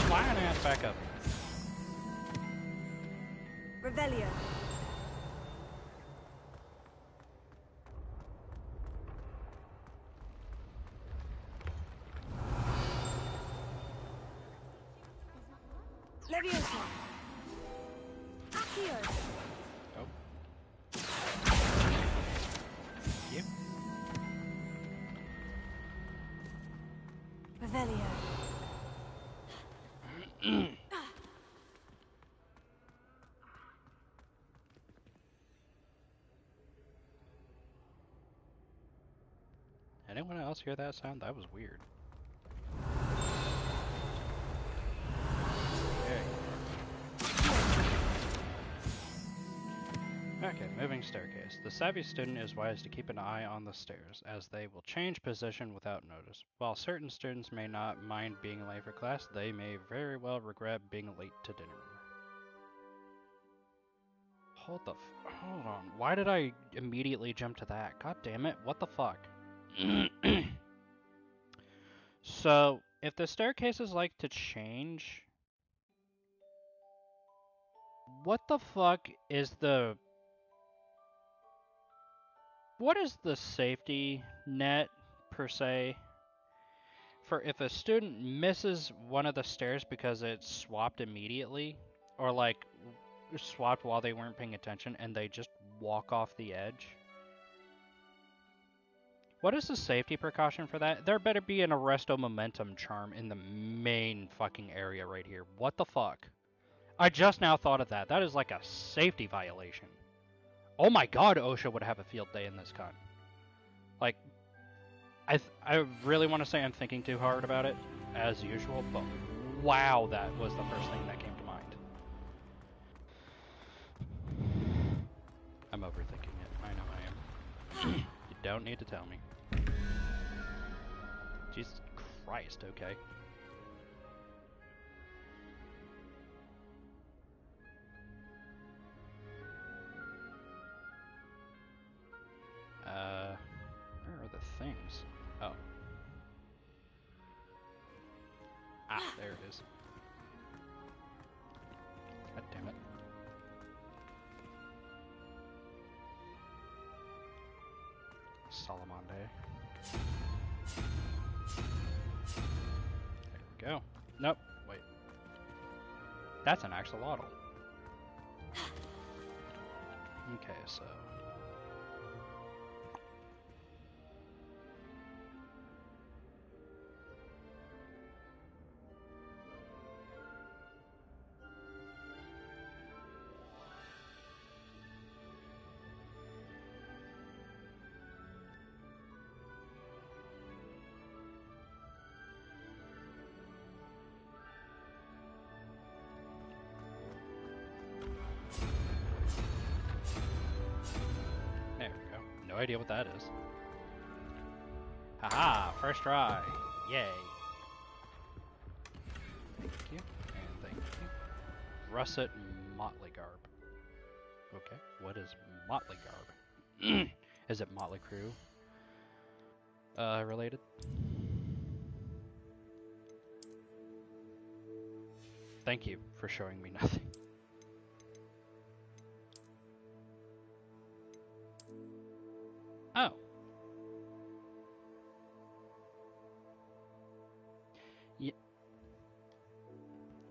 Flying ass back up. Revelio. Leviosa. Accio. Oh. Yep. Revelio. Anyone else hear that sound? That was weird. There you are. Okay, moving staircase. The savvy student is wise to keep an eye on the stairs, as they will change position without notice. While certain students may not mind being late for class, they may very well regret being late to dinner. Hold on. Why did I immediately jump to that? God damn it. What the fuck? So, if the staircases like to change, what the fuck is what is the safety net, per se, for if a student misses one of the stairs because it's swapped immediately, or like swapped while they weren't paying attention and they just walk off the edge? What is the safety precaution for that? There better be an Arresto Momentum charm in the main fucking area right here. What the fuck? I just now thought of that. That is like a safety violation. Oh my god, OSHA would have a field day in this con. Like, I really want to say I'm thinking too hard about it, as usual, but wow, that was the first thing that came to mind. I'm overthinking it. I know I am. You don't need to tell me. Jesus Christ, okay. Where are the things? Oh. Ah, there it is. God damn it. Salamande. There we go. Nope, wait. That's an axolotl. Okay, so... There we go. No idea what that is. Haha, first try. Yay. Thank you, and thank you. Russet Motley Garb. Okay, what is Motley Garb? Is it Motley Crue? Related? Thank you for showing me nothing. Oh. Yeah.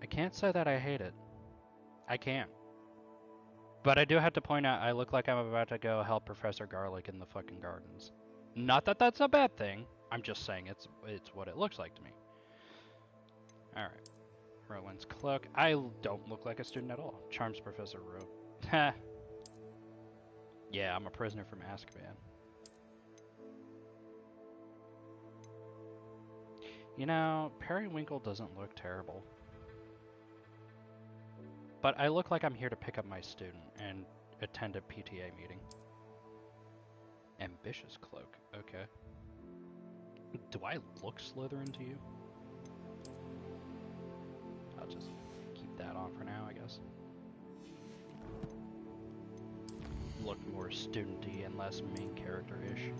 I can't say that I hate it. I can't. But I do have to point out, I look like I'm about to go help Professor Garlic in the fucking gardens. Not that that's a bad thing. I'm just saying it's what it looks like to me. Alright. Rowan's cloak. I don't look like a student at all. Charms Professor Rowe. Ha. Yeah, I'm a prisoner from Azkaban. You know, Periwinkle doesn't look terrible. But I look like I'm here to pick up my student and attend a PTA meeting. Ambitious cloak, okay. Do I look Slytherin to you? I'll just keep that on for now, I guess. Look more student-y and less main character-ish.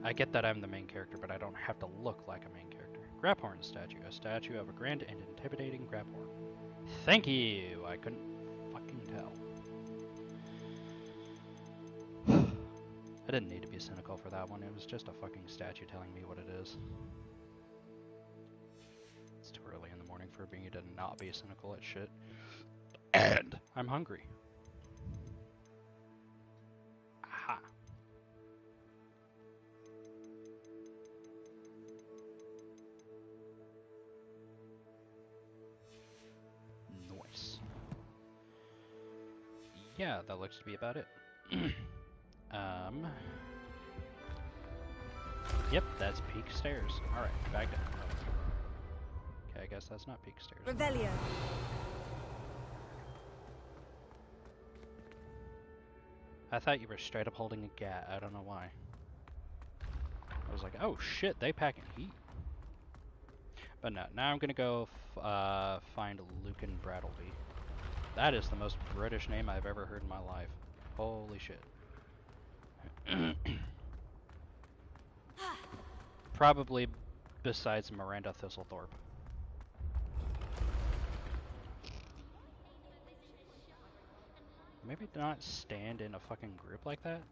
I get that I'm the main character, but I don't have to look like a main character. Graphorn statue. A statue of a grand and intimidating Graphorn. Thank you! I couldn't fucking tell. I didn't need to be cynical for that one. It was just a fucking statue telling me what it is. It's too early in the morning for me to not be cynical at shit. And I'm hungry. Aha. Nice. Yeah, that looks to be about it. Yep, that's peak stairs. Alright, back down. Okay, I guess that's not peak stairs. Revelio. I thought you were straight up holding a gat. I don't know why. I was like, oh shit, they packing heat. But no, now I'm gonna go find Lucan Brattleby. That is the most British name I've ever heard in my life. Holy shit. Probably besides Miranda Thistlethorpe. Maybe not stand in a fucking group like that?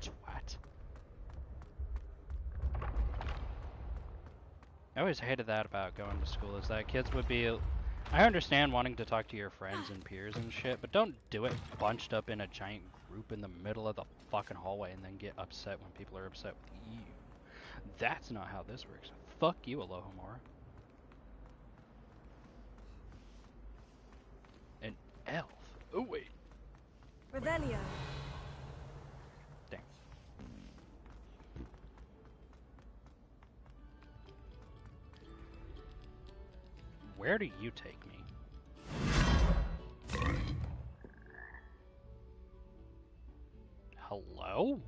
Twat. I always hated that about going to school, is that kids would be... I understand wanting to talk to your friends and peers and shit, but don't do it bunched up in a giant group in the middle of the fucking hallway and then get upset when people are upset with you. That's not how this works. Fuck you, Alohomora. An elf. Oh wait. Revelio. Dang. Where do you take me? Hello?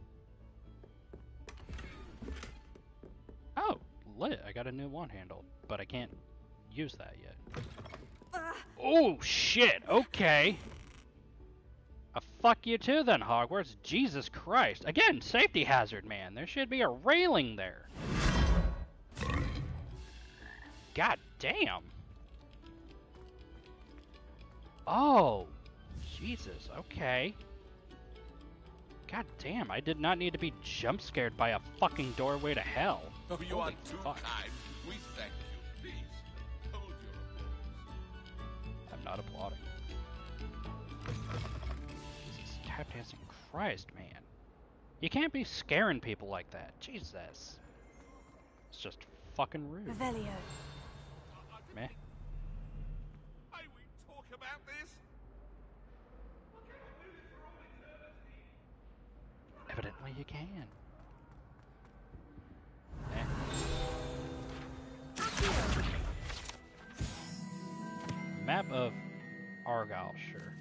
Oh, lit. I got a new wand handle, but I can't use that yet. Oh, shit. Okay. Fuck you too then, Hogwarts. Jesus Christ. Again, safety hazard, man. There should be a railing there. God damn. Oh. Jesus, okay. God damn, I did not need to be jump scared by a fucking doorway to hell. Oh, you Holy are too fuck. kind. We thank you. Please, hold your applause. I'm not applauding. Jesus, tap dancing Christ, man. You can't be scaring people like that. Jesus. It's just fucking rude. Revelio. Meh. May we talk about this? Evidently you can. Map of Argyllshire.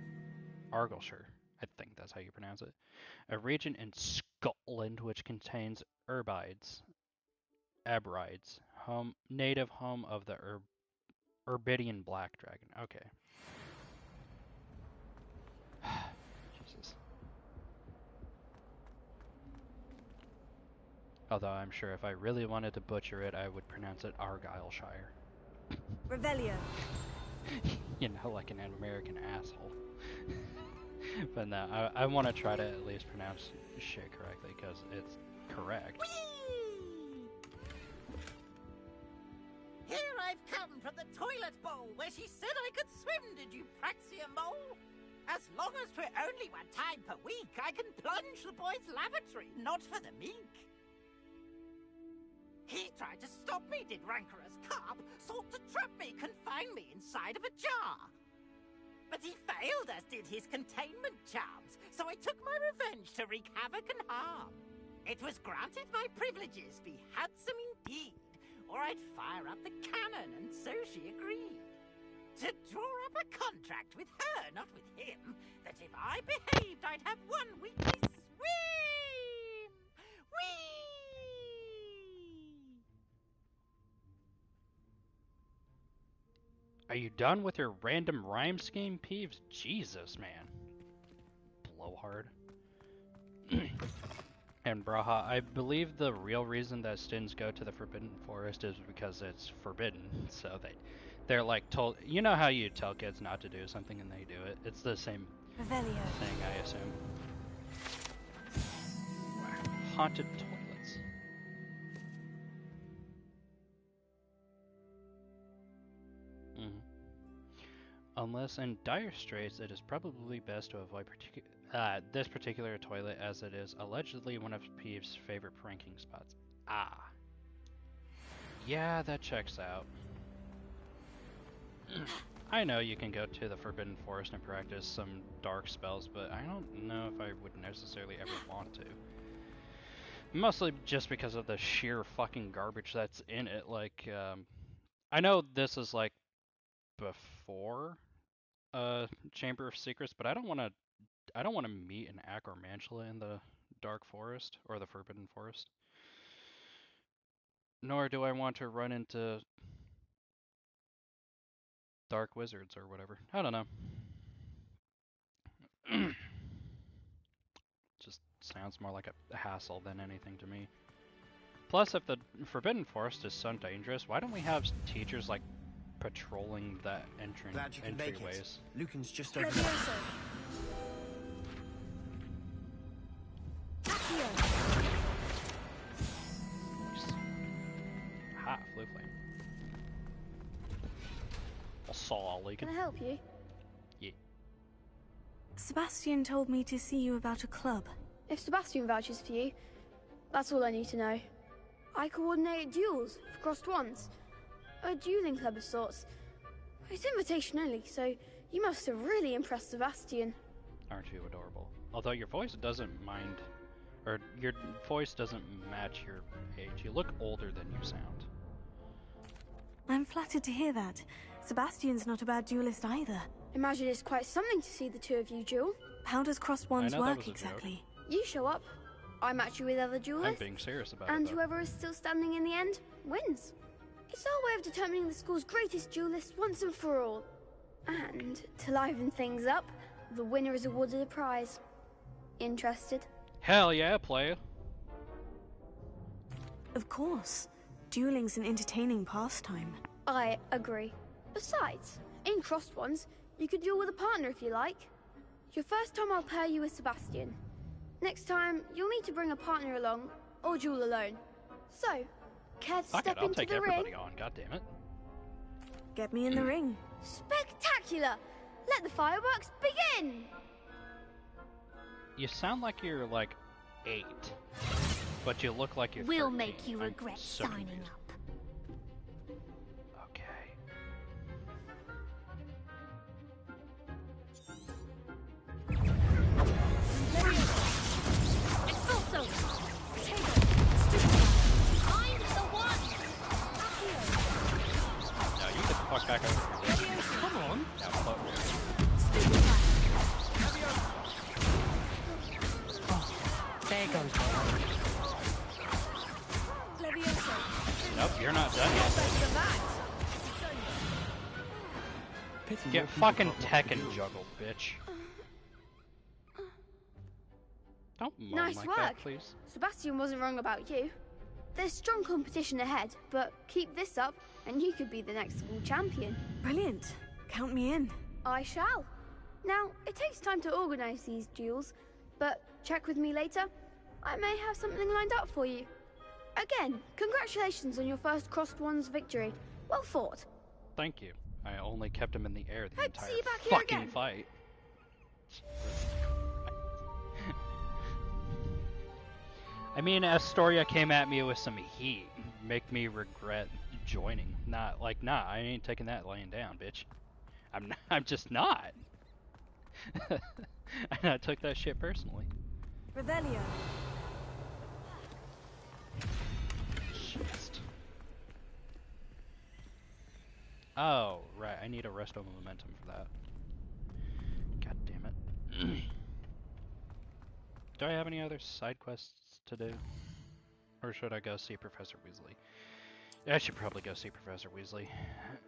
Argyllshire, I think that's how you pronounce it. A region in Scotland which contains Abrides, native home of the Urbidian black dragon. Okay. Jesus. Although I'm sure if I really wanted to butcher it, I would pronounce it Argyllshire. Revelio. You know, like an American asshole. But no, I want to try to at least pronounce shit correctly, because it's correct. Here I've come from the toilet bowl where she said I could swim, did you Praxia mole? As long as for only 1 time per week, I can plunge the boy's lavatory, not for the meek. He tried to stop me, did rancorous carp, sought to trap me, confine me inside of a jar. But he failed, as did his containment charms, so I took my revenge to wreak havoc and harm. It was granted my privileges be handsome indeed, swore I'd fire up the cannon, and so she agreed. To draw up a contract with her, not with him, that if I behaved, I'd have 1 weekly swim! Whee! Are you done with your random rhyme scheme, Peeves? Jesus, man. Blowhard. And Braha, I believe the real reason that students go to the Forbidden Forest is because it's forbidden. So they're like told, you know how you tell kids not to do something and they do it? It's the same thing, I assume. Haunted toilets. Unless in dire straits, it is probably best to avoid this particular toilet, as it is allegedly one of Peeves' favorite pranking spots. Ah. Yeah, that checks out. I know you can go to the Forbidden Forest and practice some dark spells, but I don't know if I would necessarily ever want to. Mostly just because of the sheer fucking garbage that's in it. Like, I know this is like before Chamber of Secrets, but I don't want to meet an Acromantula in the Dark Forest or the Forbidden Forest. Nor do I want to run into Dark Wizards or whatever. I don't know. Just sounds more like a hassle than anything to me. Plus, if the Forbidden Forest is so dangerous, why don't we have teachers like patrolling the entryways? Lucan's just over there. Aha, Flue Flame. I'll saw Leakin. Can I help you? Yeah. Sebastian told me to see you about a club. If Sebastian vouches for you, that's all I need to know. I coordinate duels for crossed ones. A dueling club of sorts. It's invitation only, so you must have really impressed Sebastian. Aren't you adorable? Although your voice doesn't mind, or your voice doesn't match your age. You look older than you sound. I'm flattered to hear that. Sebastian's not a bad duelist either. Imagine it's quite something to see the two of you duel. How does crossed wands work exactly? You show up, I match you with other duelists. I'm being serious about and it, though. whoever is still standing in the end wins. It's our way of determining the school's greatest duelist once and for all. And to liven things up, the winner is awarded a prize. Interested? Hell yeah, player. Of course. Dueling's an entertaining pastime. I agree. Besides, in crossed ones, you could duel with a partner if you like. Your first time I'll pair you with Sebastian. Next time, you'll need to bring a partner along, or duel alone. So, care to step I'll into take the everybody ring? on, goddammit. Get me in the ring. Spectacular! Let the fireworks begin! You sound like you're like 8, but you look like you're We'll 13. make you I'm regret so signing confused. up. It's also Find the one. No, you get the fuck back over here. Come on. Now float. There goes Nope, you're not done yet. Pity Get more people fucking can't Tekken duel. juggle, bitch. Don't moan Nice like work. that, please. Sebastian wasn't wrong about you. There's strong competition ahead, but keep this up and you could be the next school champion. Brilliant. Count me in. I shall. Now, it takes time to organise these duels, but check with me later. I may have something lined up for you. Again, congratulations on your first crossed ones victory. Well fought. Thank you. I only kept him in the air the Hope to entire see you back here fucking again. fight. I mean, Astoria came at me with some heat. Make me regret joining. Not like, nah, I ain't taking that laying down, bitch. I'm just not. And I took that shit personally. Revelio. Just. Oh, right. I need a resto momentum for that. God damn it. Do I have any other side quests to do? Or should I go see Professor Weasley? I should probably go see Professor Weasley.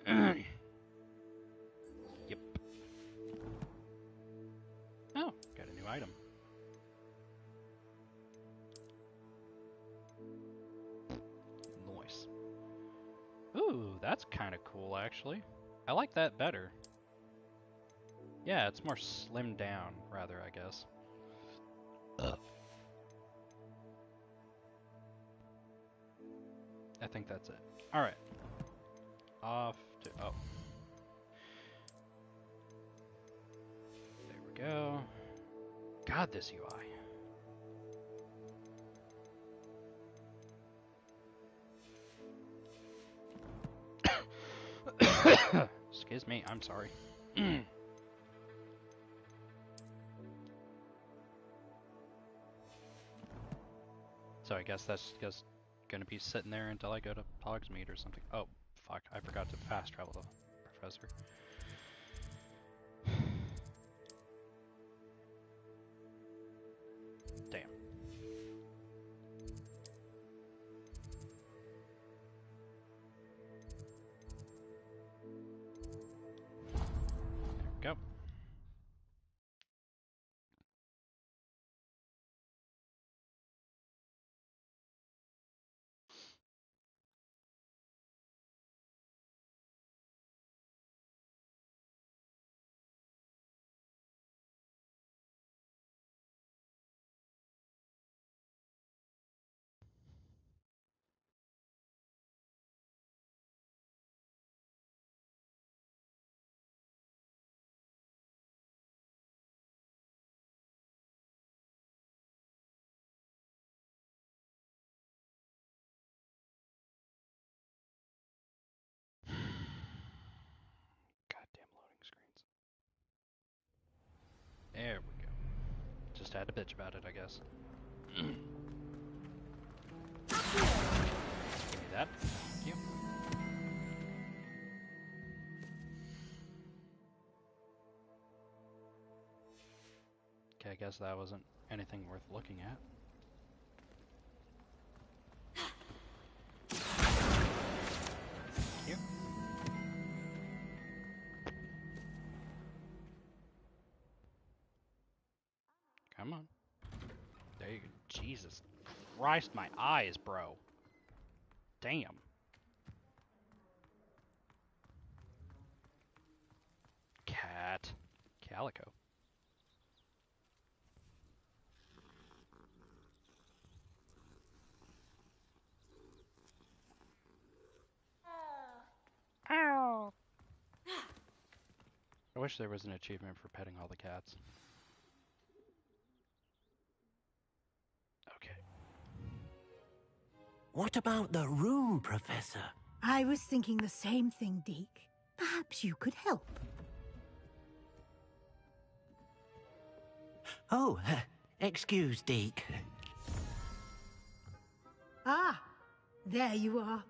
Yep. Oh, got a new item. Nice. Ooh, that's kind of cool, actually. I like that better. Yeah, it's more slimmed down, rather, I guess. I think that's it. Alright. Off to... oh. There we go. God, this UI. Excuse me, I'm sorry. So I guess that's just gonna be sitting there until I go to Hogsmeade or something. Oh, fuck, I forgot to fast travel the professor. Damn. There we go. Goddamn loading screens. There we go. Just had to bitch about it, I guess. Give me that. Thank you. Okay, I guess that wasn't anything worth looking at. Thank you. Come on. There you go. Jesus Christ, my eyes, bro. Damn. Cat. Calico. Ow. I wish there was an achievement for petting all the cats. Okay. What about the room, Professor? I was thinking the same thing, Deke. Perhaps you could help. Oh, excuse, Deke. Ah, there you are.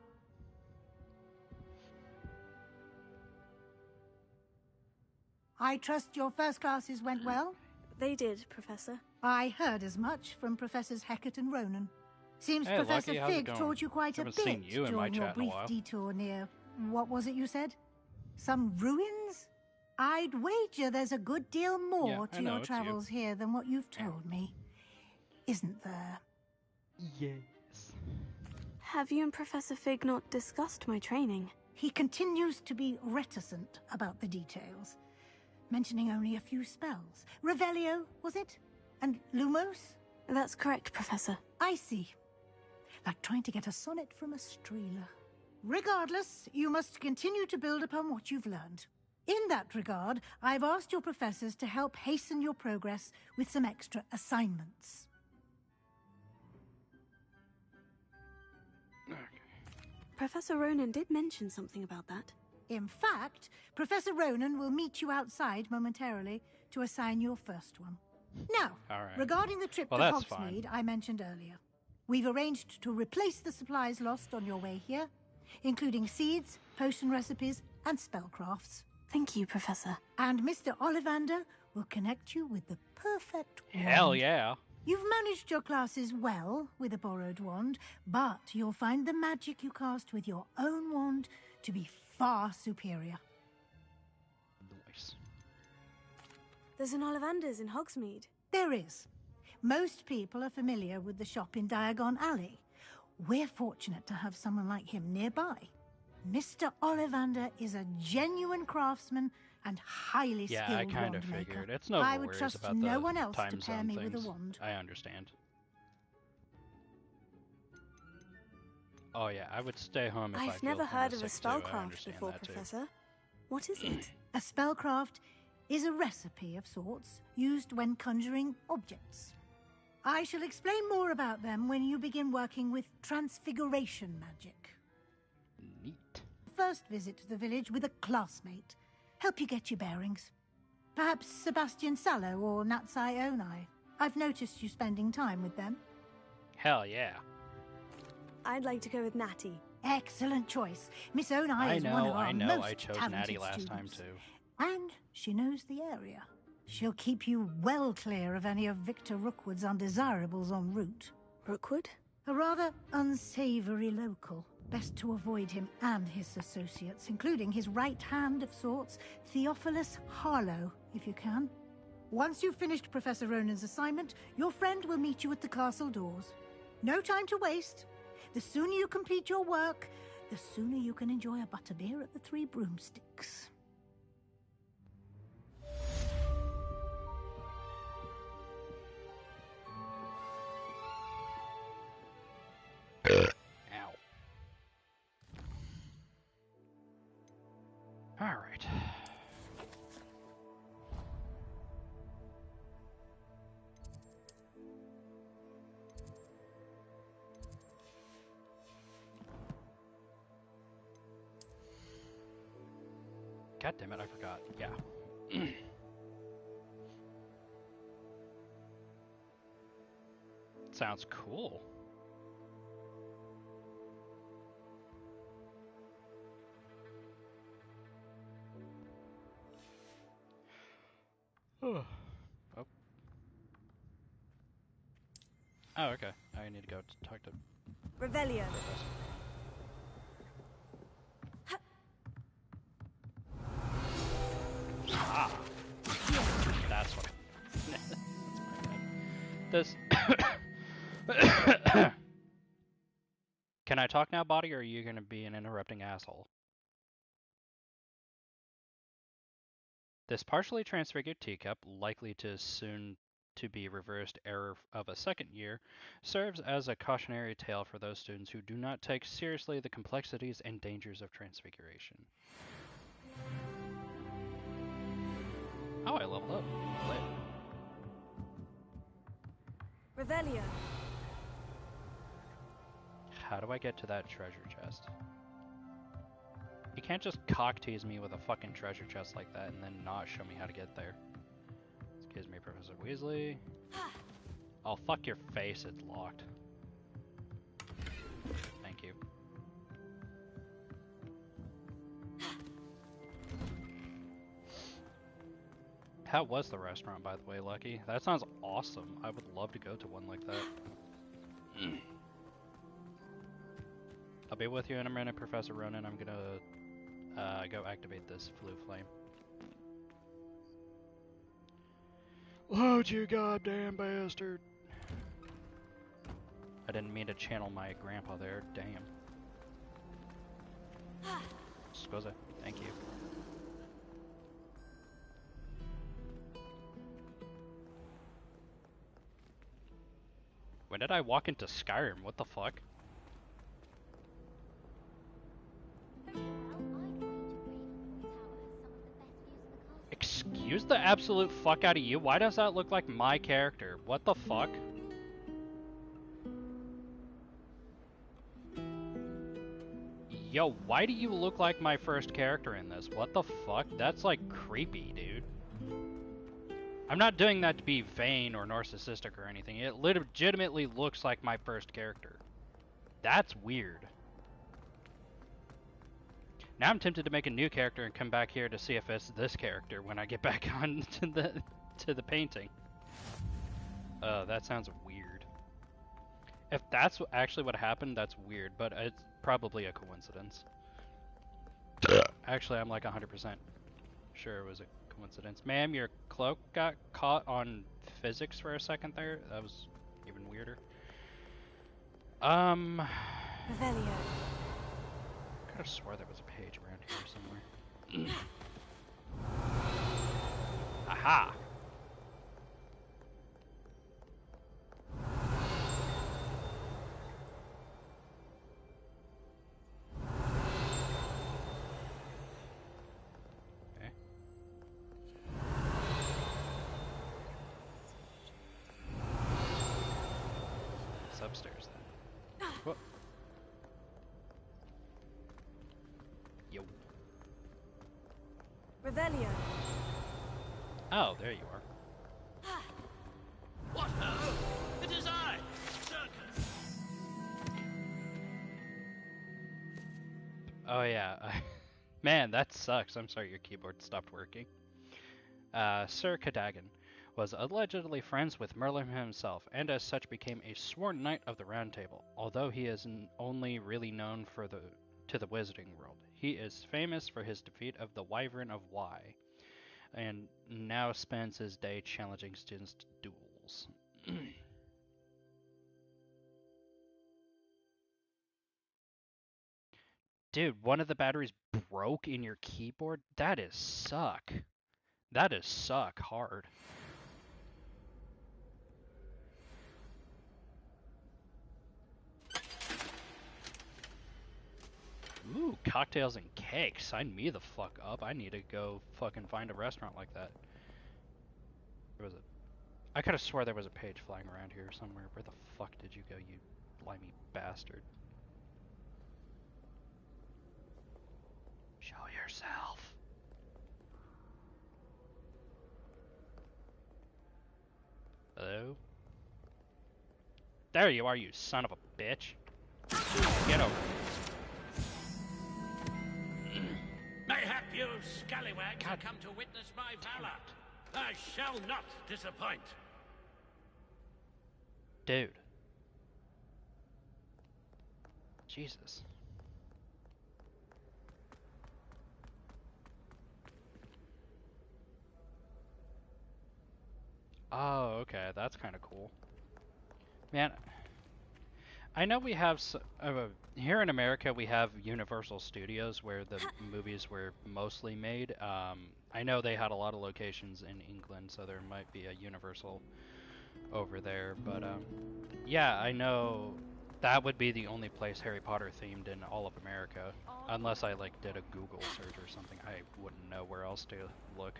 I trust your first classes went well? They did, Professor. I heard as much from Professors Hecat and Ronan. Seems Hey, Professor Lucky, how's it Fig going? taught you quite a Haven't seen bit you in my during your chat in a brief while. detour near... what was it you said? Some ruins? I'd wager there's a good deal more Yeah, I to know, your it's travels here than what you've told me. Isn't there? Yes. Have you and Professor Fig not discussed my training? He continues to be reticent about the details, mentioning only a few spells. Revelio, was it? And Lumos? That's correct, Professor. I see. Like trying to get a sonnet from a streeler. Regardless, you must continue to build upon what you've learned. In that regard, I've asked your professors to help hasten your progress with some extra assignments. Professor Ronan did mention something about that. In fact, Professor Ronan will meet you outside momentarily to assign your first one. Now, regarding the trip to Hogsmeade I mentioned earlier, we've arranged to replace the supplies lost on your way here including seeds, potion recipes, and spellcrafts. Thank you, Professor. And Mr. Ollivander will connect you with the perfect wand. Hell yeah. You've managed your classes well with a borrowed wand, but you'll find the magic you cast with your own wand to be far superior. Nice. There's an Ollivander's in Hogsmeade. There is. Most people are familiar with the shop in Diagon Alley. We're fortunate to have someone like him nearby. Mr. Ollivander is a genuine craftsman and highly skilled Yeah, I kind of wand maker. figured. It's no I would worries trust about no the one else to time pair zone me things. with a wand. I understand. Oh yeah, I would stay home if I I've never feel heard of a sick too. I spellcraft understand before, that too. Professor. What is it? A spellcraft is a recipe of sorts used when conjuring objects. I shall explain more about them when you begin working with transfiguration magic. Neat. First visit to the village with a classmate. Help you get your bearings. Perhaps Sebastian Sallow or Natsai Onai. I've noticed you spending time with them. Hell yeah. I'd like to go with Natty. Excellent choice. Miss Onai is one of our most I chose talented Natty last students. time too. And she knows the area. She'll keep you well clear of any of Victor Rookwood's undesirables en route. Rookwood? A rather unsavory local. Best to avoid him and his associates, including his right hand of sorts, Theophilus Harlow, if you can. Once you've finished Professor Ronan's assignment, your friend will meet you at the castle doors. No time to waste. The sooner you complete your work, the sooner you can enjoy a butterbeer at the Three Broomsticks. Ow. All right. God damn it, I forgot. Yeah. Sounds cool. Oh. Oh, okay. I need to go talk to Revelio. Ah. That's what. That's my bad. This. Can I talk now, Body, or are you gonna be an interrupting asshole? This partially transfigured teacup, likely to soon to be reversed error of a second year, serves as a cautionary tale for those students who do not take seriously the complexities and dangers of transfiguration. Oh, I leveled up. Lit. Revelio. How do I get to that treasure chest? You can't just cock tease me with a fucking treasure chest like that and then not show me how to get there. Excuse me, Professor Weasley. Oh, fuck your face, it's locked. Thank you. How was the restaurant, by the way, Lucky? That sounds awesome. I would love to go to one like that. I'll be with you in a minute, Professor Ronan. I'm gonna go activate this flu flame. Load, you goddamn bastard! I didn't mean to channel my grandpa there. Damn. Scusa. Thank you. When did I walk into Skyrim? What the fuck? Excuse the absolute fuck out of you? Why does that look like my character? What the fuck? Yo, why do you look like my first character in this? What the fuck? That's like creepy, dude. I'm not doing that to be vain or narcissistic or anything. It legitimately looks like my first character. That's weird. Now I'm tempted to make a new character and come back here to see if it's this character when I get back on to the painting. That sounds weird. If that's actually what happened, that's weird, but it's probably a coincidence. Actually, I'm like 100% sure it was a coincidence. Ma'am, your cloak got caught on physics for a second there. That was even weirder. Revelio. I could have swore there was a page around here somewhere. Aha! Okay. It's upstairs then. Whoop. Yo. Revelio. Oh, there you are. What ho? It is I, Circus. Oh yeah. Man, that sucks. I'm sorry your keyboard stopped working. Sir Cadogan was allegedly friends with Merlin himself, and as such became a sworn knight of the Round Table. Although he is only really known to the Wizarding world, he is famous for his defeat of the Wyvern of Wye, and now spends his day challenging students to duels. Dude, one of the batteries broke in your keyboard? That is suck. That is suck hard. Ooh, cocktails and cakes. Sign me the fuck up. I need to go fucking find a restaurant like that. Where was it? I could have swore there was a page flying around here somewhere. Where the fuck did you go, you limey bastard? Show yourself. Hello? There you are, you son of a bitch. Get over here. Mayhap you scallywags have come to witness my valor. I shall not disappoint. Dude. Jesus. Oh, okay, that's kind of cool. Man, I know we have here in America we have Universal Studios where the movies were mostly made. I know they had a lot of locations in England, so there might be a Universal over there. But yeah, I know that would be the only place Harry Potter themed in all of America, unless I like did a Google search or something. I wouldn't know where else to look.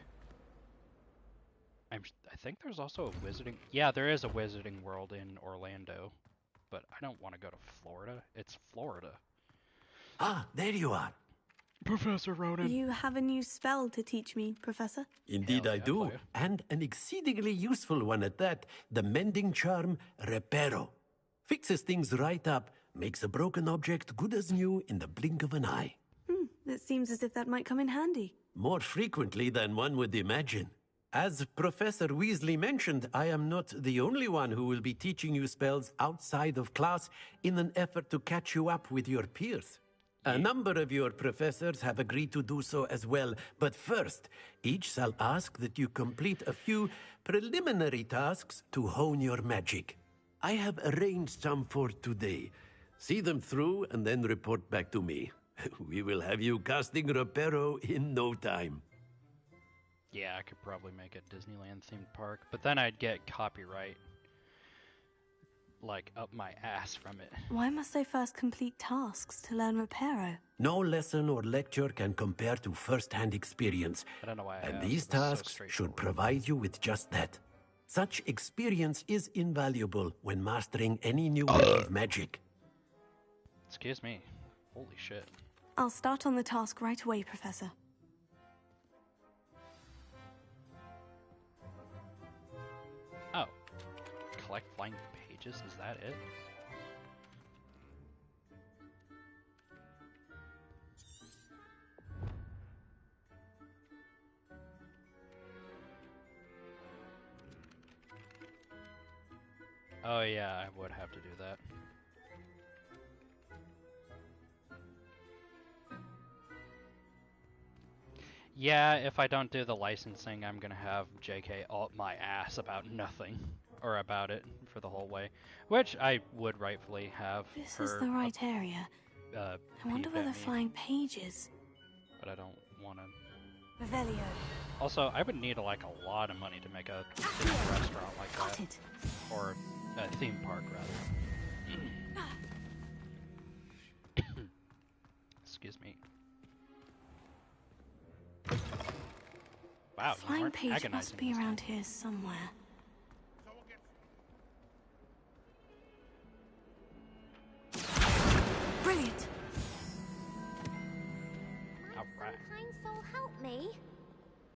I think there's also a Wizarding... Yeah, there is a Wizarding World in Orlando. But I don't want to go to Florida. It's Florida. Ah, there you are. Professor Ronan. You have a new spell to teach me, Professor? Indeed I do. And an exceedingly useful one at that. The mending charm, Reparo. Fixes things right up, makes a broken object good as new in the blink of an eye. It seems as if that might come in handy. More frequently than one would imagine. As Professor Weasley mentioned, I am not the only one who will be teaching you spells outside of class in an effort to catch you up with your peers. A number of your professors have agreed to do so as well, but first, each shall ask that you complete a few preliminary tasks to hone your magic. I have arranged some for today. See them through and then report back to me. We will have you casting Reparo in no time. Yeah, I could probably make a Disneyland-themed park, but then I'd get copyright, like, up my ass from it. Why must I first complete tasks to learn Reparo? No lesson or lecture can compare to first-hand experience. I don't know why I and asked, these but it's so tasks should straightforward. provide you with just that. Such experience is invaluable when mastering any new web of magic. Excuse me. Holy shit. I'll start on the task right away, Professor. Oh. Collect flying pages? Is that it? Oh yeah, I would have to do that. Yeah, if I don't do the licensing, I'm gonna have JK alt my ass about nothing. Or about it for the whole way. Which I would rightfully have. This is the right area. I wonder where the flying page is. But I don't want to. Revelio. Also, I would need like a lot of money to make a restaurant like that. Or a theme park, rather. Excuse me. Wow, The flying page must be around here somewhere. Brilliant! Might some kind soul help me?